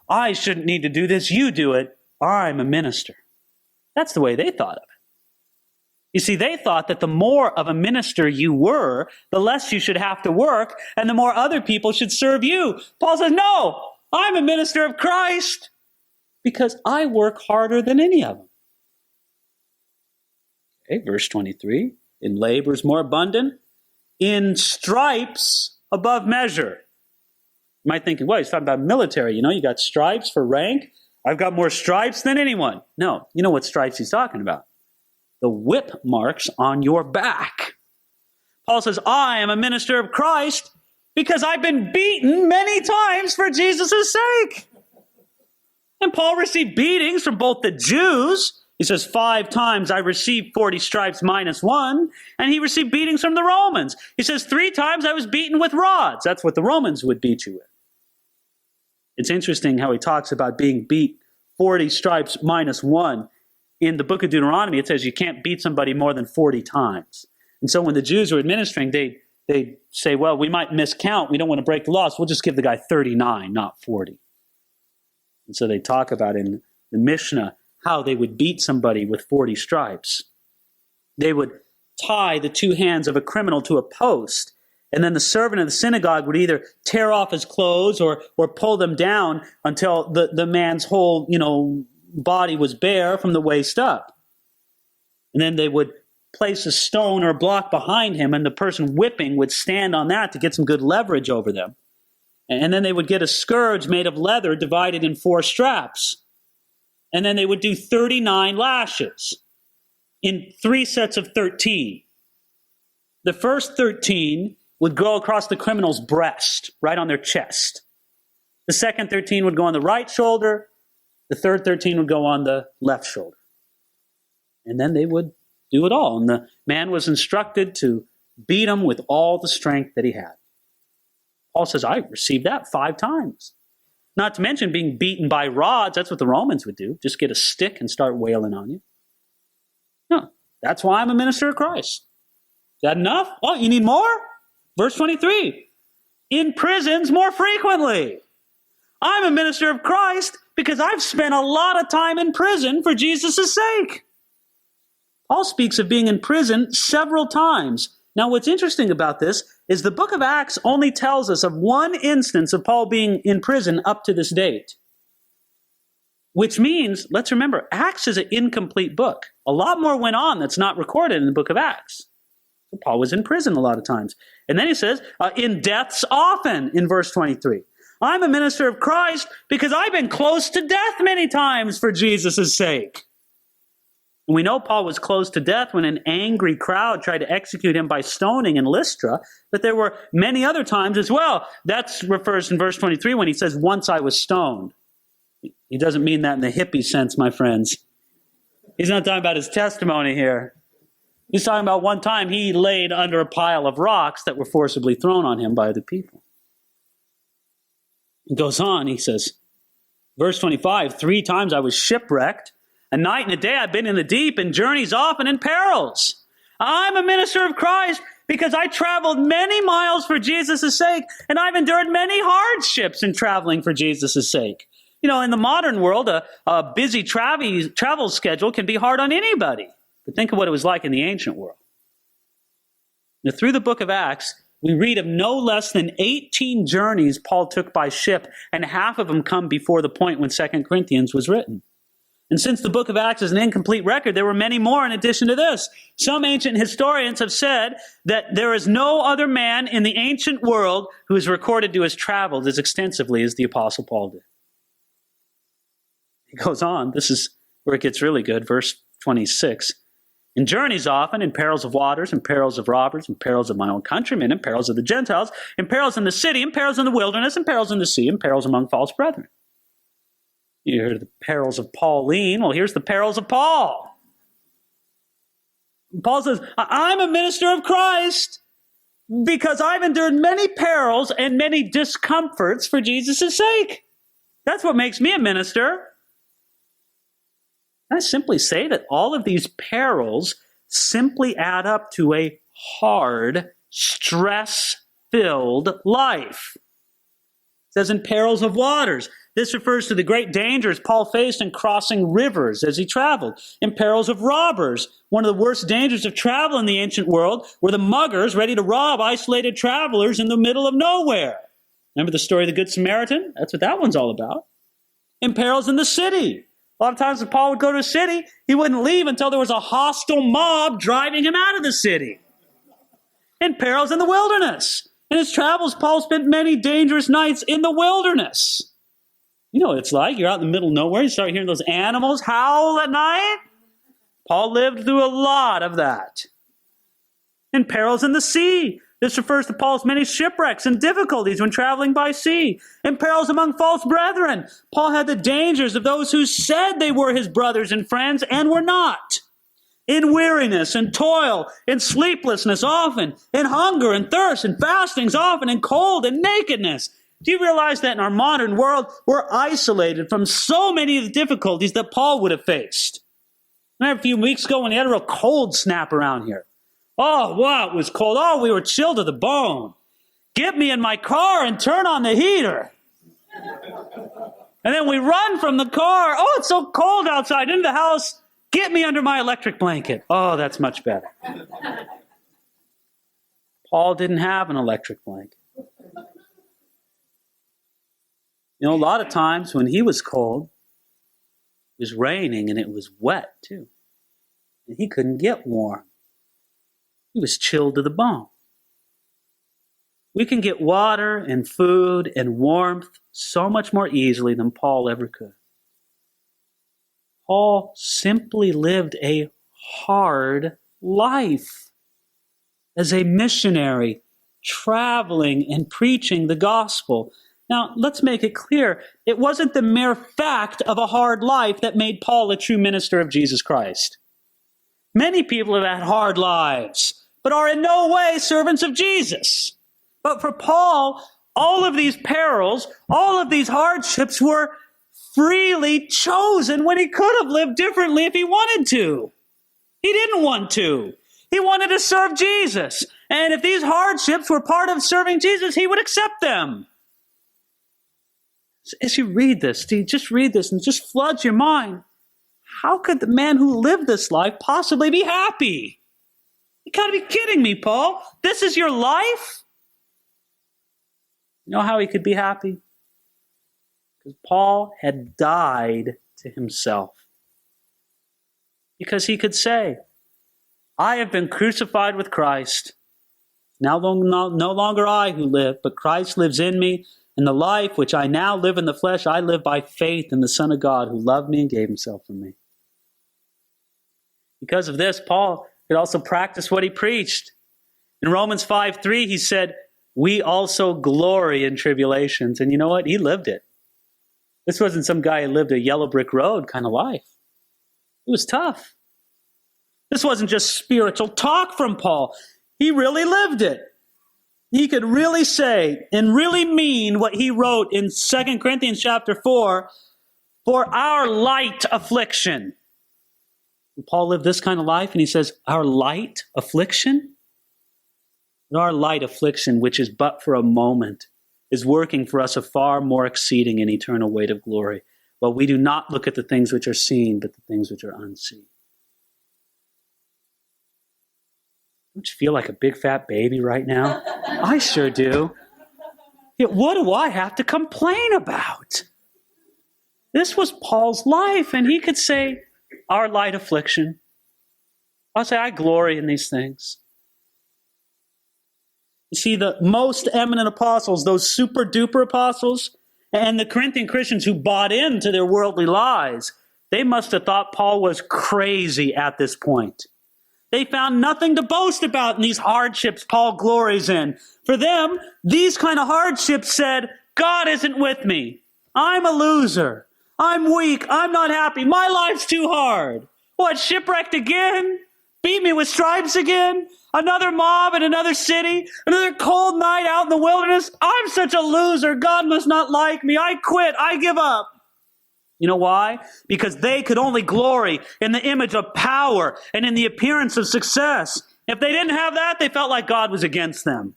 I shouldn't need to do this. You do it. I'm a minister. That's the way they thought of it. You see, they thought that the more of a minister you were, the less you should have to work, and the more other people should serve you. Paul says, no, I'm a minister of Christ because I work harder than any of them. Okay, verse 23, in labors more abundant, in stripes above measure. You might think, well, he's talking about military. You got stripes for rank. I've got more stripes than anyone. No, you know what stripes he's talking about? The whip marks on your back. Paul says, I am a minister of Christ because I've been beaten many times for Jesus' sake. And Paul received beatings from both the Jews. He says, 5 times I received 40 stripes minus 1. And he received beatings from the Romans. He says, 3 times I was beaten with rods. That's what the Romans would beat you with. It's interesting how he talks about being beat 40 stripes minus 1. In the book of Deuteronomy, it says you can't beat somebody more than 40 times. And so when the Jews were administering, they'd say, well, we might miscount. We don't want to break the law, so we'll just give the guy 39, not 40. And so they talk about in the Mishnah how they would beat somebody with 40 stripes. They would tie the 2 hands of a criminal to a post, and then the servant of the synagogue would either tear off his clothes or pull them down until the man's whole, body was bare from the waist up. And then they would place a stone or a block behind him, and the person whipping would stand on that to get some good leverage over them. And then they would get a scourge made of leather divided in 4 straps. And then they would do 39 lashes in 3 sets of 13. The first 13 would go across the criminal's breast, right on their chest. The second 13 would go on the right shoulder. The third 13 would go on the left shoulder. And then they would do it all. And the man was instructed to beat him with all the strength that he had. Paul says, I received that 5 times. Not to mention being beaten by rods. That's what the Romans would do. Just get a stick and start wailing on you. That's why I'm a minister of Christ. Is that enough? Oh, you need more? Verse 23. In prisons more frequently. I'm a minister of Christ because I've spent a lot of time in prison for Jesus' sake. Paul speaks of being in prison several times. Now, what's interesting about this is the book of Acts only tells us of one instance of Paul being in prison up to this date. Which means, let's remember, Acts is an incomplete book. A lot more went on that's not recorded in the book of Acts. So Paul was in prison a lot of times. And then he says, in deaths often, in verse 23. I'm a minister of Christ because I've been close to death many times for Jesus' sake. And we know Paul was close to death when an angry crowd tried to execute him by stoning in Lystra, but there were many other times as well. That refers in verse 23 when he says, once I was stoned. He doesn't mean that in the hippie sense, my friends. He's not talking about his testimony here. He's talking about one time he laid under a pile of rocks that were forcibly thrown on him by the people. He goes on, he says, verse 25, 3 times I was shipwrecked. A night and a day I've been in the deep, in journeys often in perils. I'm a minister of Christ because I traveled many miles for Jesus' sake, and I've endured many hardships in traveling for Jesus' sake. You know, in the modern world, a busy travel schedule can be hard on anybody. But think of what it was like in the ancient world. Now, through the book of Acts, we read of no less than 18 journeys Paul took by ship, and half of them come before the point when 2 Corinthians was written. And since the book of Acts is an incomplete record, there were many more in addition to this. Some ancient historians have said that there is no other man in the ancient world who is recorded to have traveled as extensively as the Apostle Paul did. He goes on, this is where it gets really good, verse 26. In journeys often, in perils of waters, in perils of robbers, in perils of my own countrymen, in perils of the Gentiles, in perils in the city, in perils in the wilderness, in perils in the sea, in perils among false brethren. You heard the perils of Pauline. Well, here's the perils of Paul. Paul says, I'm a minister of Christ because I've endured many perils and many discomforts for Jesus' sake. That's what makes me a minister. I simply say that all of these perils simply add up to a hard, stress-filled life. It says in perils of waters. This refers to the great dangers Paul faced in crossing rivers as he traveled. In perils of robbers, one of the worst dangers of travel in the ancient world were the muggers ready to rob isolated travelers in the middle of nowhere. Remember the story of the Good Samaritan? That's what that one's all about. In perils in the city. A lot of times when Paul would go to a city, he wouldn't leave until there was a hostile mob driving him out of the city. In perils in the wilderness. In his travels, Paul spent many dangerous nights in the wilderness. You know what it's like. You're out in the middle of nowhere. You start hearing those animals howl at night. Paul lived through a lot of that. In perils in the sea. This refers to Paul's many shipwrecks and difficulties when traveling by sea. In perils among false brethren. Paul had the dangers of those who said they were his brothers and friends and were not. In weariness and toil, in sleeplessness often, in hunger and thirst, in fastings often, in cold and nakedness. Do you realize that in our modern world, we're isolated from so many of the difficulties that Paul would have faced? I remember a few weeks ago when he had a real cold snap around here. Oh, wow, it was cold. Oh, we were chilled to the bone. Get me in my car and turn on the heater. And then we run from the car. Oh, it's so cold outside. Into the house. Get me under my electric blanket. Oh, that's much better. Paul didn't have an electric blanket. You know, a lot of times when he was cold, it was raining and it was wet too. And he couldn't get warm. He was chilled to the bone. We can get water and food and warmth so much more easily than Paul ever could. Paul simply lived a hard life as a missionary, traveling and preaching the gospel. Now, let's make it clear. It wasn't the mere fact of a hard life that made Paul a true minister of Jesus Christ. Many people have had hard lives, but are in no way servants of Jesus. But for Paul, all of these perils, all of these hardships were freely chosen when he could have lived differently if he wanted to. He didn't want to. He wanted to serve Jesus. And if these hardships were part of serving Jesus, he would accept them. As you read this, just read this and just floods your mind. How could the man who lived this life possibly be happy? You got to be kidding me, Paul. This is your life? You know how he could be happy? Because Paul had died to himself. Because he could say, I have been crucified with Christ. No longer I who live, but Christ lives in me. And the life which I now live in the flesh, I live by faith in the Son of God who loved me and gave himself for me. Because of this, Paul could also practice what he preached. In Romans 5:3, he said, we also glory in tribulations. And you know what? He lived it. This wasn't some guy who lived a yellow brick road kind of life. It was tough. This wasn't just spiritual talk from Paul. He really lived it. He could really say and really mean what he wrote in 2 Corinthians chapter 4, for our light affliction. And Paul lived this kind of life, and he says, our light affliction? And our light affliction, which is but for a moment, is working for us a far more exceeding and eternal weight of glory. Well, we do not look at the things which are seen, but the things which are unseen. Don't you feel like a big fat baby right now? I sure do. What do I have to complain about? This was Paul's life, and he could say, our light affliction. I'll say, I glory in these things. You see, the most eminent apostles, those super duper apostles, and the Corinthian Christians who bought into their worldly lies, they must have thought Paul was crazy at this point. They found nothing to boast about in these hardships Paul glories in. For them, these kind of hardships said, God isn't with me. I'm a loser. I'm weak. I'm not happy. My life's too hard. What, shipwrecked again? Beat me with stripes again? Another mob in another city? Another cold night out in the wilderness? I'm such a loser. God must not like me. I quit. I give up. You know why? Because they could only glory in the image of power and in the appearance of success. If they didn't have that, they felt like God was against them.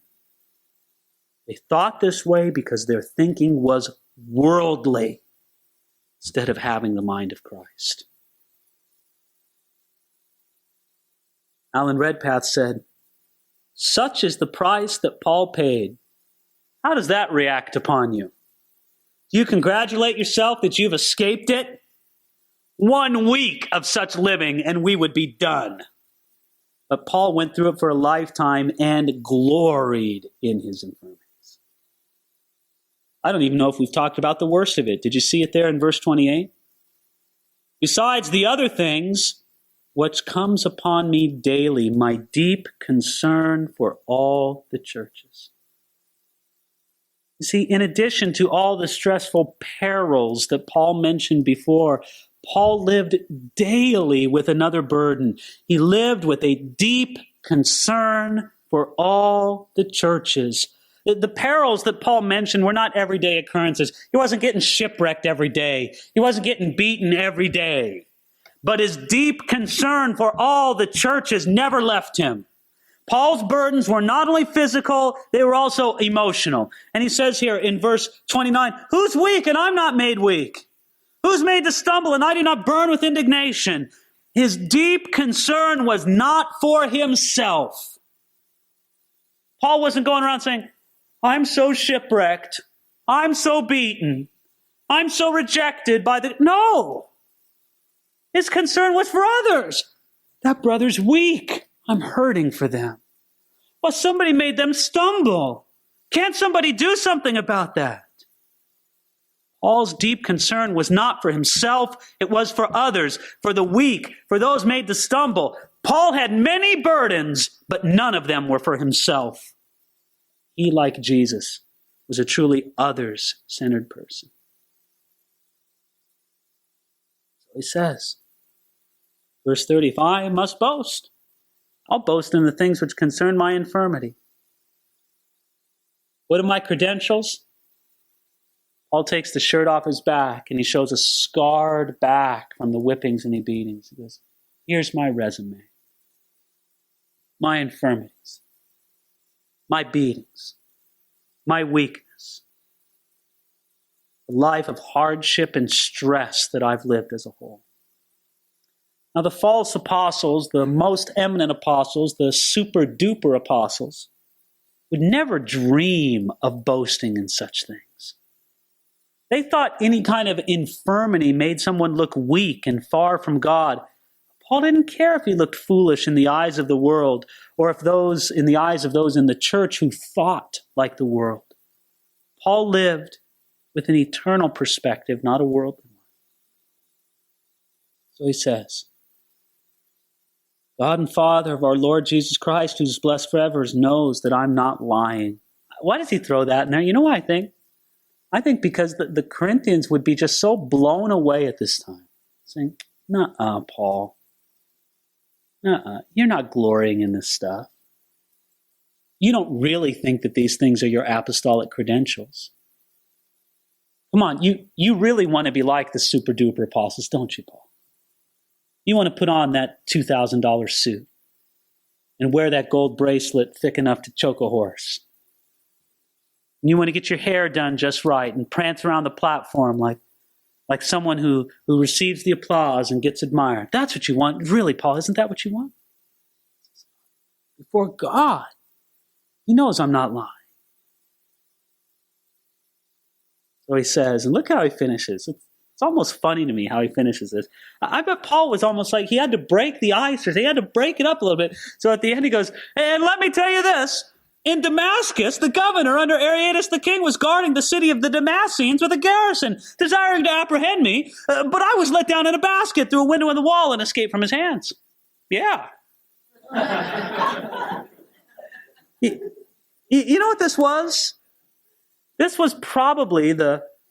They thought this way because their thinking was worldly instead of having the mind of Christ. Alan Redpath said, such is the price that Paul paid. How does that react upon you? Do you congratulate yourself that you've escaped it? 1 week of such living and we would be done. But Paul went through it for a lifetime and gloried in his infirmities. I don't even know if we've talked about the worst of it. Did you see it there in verse 28? Besides the other things, which comes upon me daily, my deep concern for all the churches. You see, in addition to all the stressful perils that Paul mentioned before, Paul lived daily with another burden. He lived with a deep concern for all the churches. The perils that Paul mentioned were not everyday occurrences. He wasn't getting shipwrecked every day. He wasn't getting beaten every day. But his deep concern for all the churches never left him. Paul's burdens were not only physical, they were also emotional. And he says here in verse 29, who's weak and I'm not made weak? Who's made to stumble and I do not burn with indignation? His deep concern was not for himself. Paul wasn't going around saying, I'm so shipwrecked. I'm so beaten. I'm so rejected by the... No! His concern was for others. That brother's weak. I'm hurting for them. Well, somebody made them stumble. Can't somebody do something about that? Paul's deep concern was not for himself. It was for others, for the weak, for those made to stumble. Paul had many burdens, but none of them were for himself. He, like Jesus, was a truly others-centered person. So he says, verse 30, if I must boast, I'll boast in the things which concern my infirmity. What are my credentials? Paul takes the shirt off his back and he shows a scarred back from the whippings and the beatings. He goes, here's my resume. my infirmities, my beatings, my weakness, the life of hardship and stress that I've lived as a whole. Now, the false apostles, the most eminent apostles, the super duper apostles, would never dream of boasting in such things. They thought any kind of infirmity made someone look weak and far from God. Paul didn't care if he looked foolish in the eyes of the world, or if those in the eyes of those in the church who thought like the world. Paul lived with an eternal perspective, not a worldly one. So he says, God and Father of our Lord Jesus Christ, who is blessed forever, knows that I'm not lying. Why does he throw that in there? You know what I think? I think because the Corinthians would be just so blown away at this time, saying, "Nuh-uh, Paul. Nuh-uh. You're not glorying in this stuff. You don't really think that these things are your apostolic credentials. Come on, you really want to be like the super duper apostles, don't you, Paul? You want to put on that $2,000 suit and wear that gold bracelet thick enough to choke a horse. And you want to get your hair done just right and prance around the platform like someone who receives the applause and gets admired. That's what you want. Really, Paul, isn't that what you want? Before God, he knows I'm not lying. So he says, and look how he finishes. It's almost funny to me how he finishes this. I bet Paul was almost like he had to break the ice, or he had to break it up a little bit. So at the end he goes, and let me tell you this. In Damascus, the governor under Aretas the king was guarding the city of the Damascenes with a garrison, desiring to apprehend me, but I was let down in a basket through a window in the wall and escaped from his hands. Yeah. You know what this was? This was probably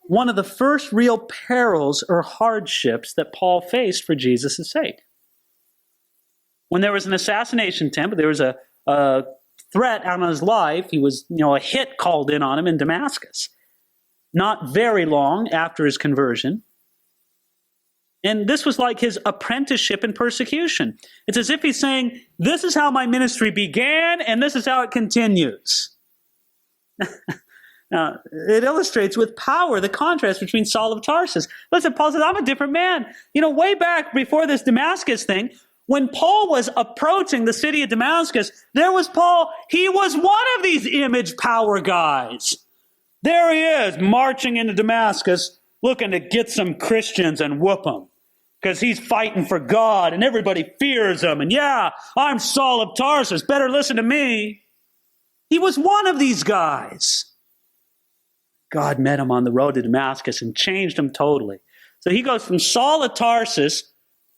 one of the first real perils or hardships that Paul faced for Jesus' sake. When there was an assassination attempt, there was a threat out on his life. He was, a hit called in on him in Damascus. Not very long after his conversion. And this was like his apprenticeship in persecution. It's as if he's saying, this is how my ministry began, and this is how it continues. Now, it illustrates with power the contrast between Saul of Tarsus. Listen, Paul says, I'm a different man. Way back before this Damascus thing, when Paul was approaching the city of Damascus, there was Paul. He was one of these image power guys. There he is, marching into Damascus, looking to get some Christians and whoop them. Because he's fighting for God, and everybody fears him. And yeah, I'm Saul of Tarsus. Better listen to me. He was one of these guys. God met him on the road to Damascus and changed him totally. So he goes from Saul of Tarsus,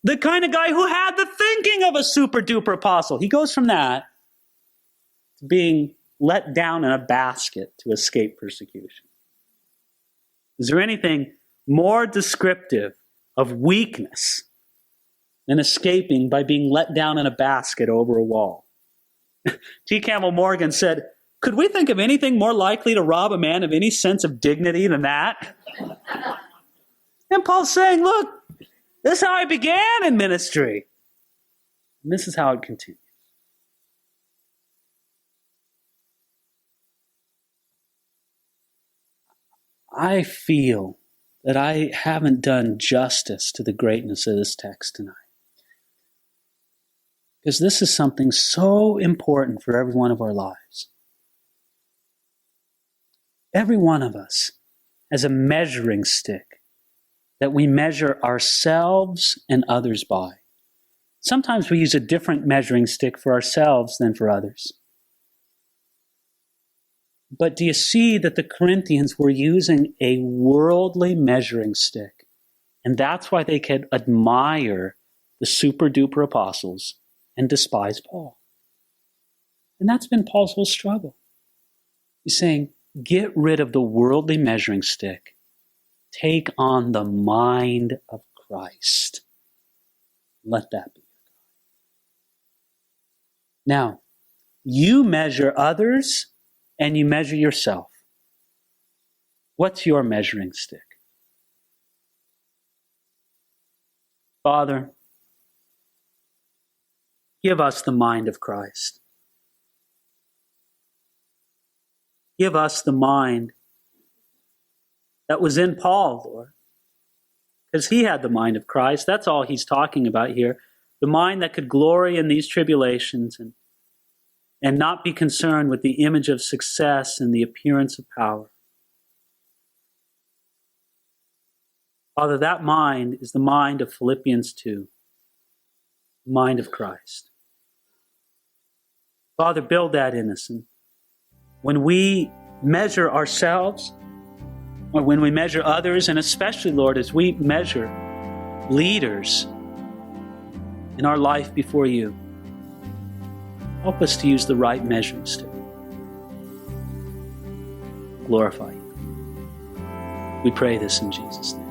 the kind of guy who had the thinking of a super duper apostle. He goes from that to being let down in a basket to escape persecution. Is there anything more descriptive of weakness than escaping by being let down in a basket over a wall? T. Campbell Morgan said, could we think of anything more likely to rob a man of any sense of dignity than that? And Paul's saying, look, this is how I began in ministry. And this is how it continues. I feel that I haven't done justice to the greatness of this text tonight. Because this is something so important for every one of our lives. Every one of us has a measuring stick that we measure ourselves and others by. Sometimes we use a different measuring stick for ourselves than for others. But do you see that the Corinthians were using a worldly measuring stick? And that's why they could admire the super duper apostles and despise Paul. And that's been Paul's whole struggle. He's saying, get rid of the worldly measuring stick. Take on the mind of Christ. Let that be. Now, you measure others and you measure yourself. What's your measuring stick? Father, give us the mind of Christ. Give us the mind that was in Paul, Lord, because he had the mind of Christ. That's all he's talking about here. The mind that could glory in these tribulations and not be concerned with the image of success and the appearance of power. Father, that mind is the mind of Philippians 2, the mind of Christ. Father, build that in us. And when we measure ourselves, or when we measure others, and especially, Lord, as we measure leaders in our life before you, help us to use the right measuring stick. Glorify you. We pray this in Jesus' name.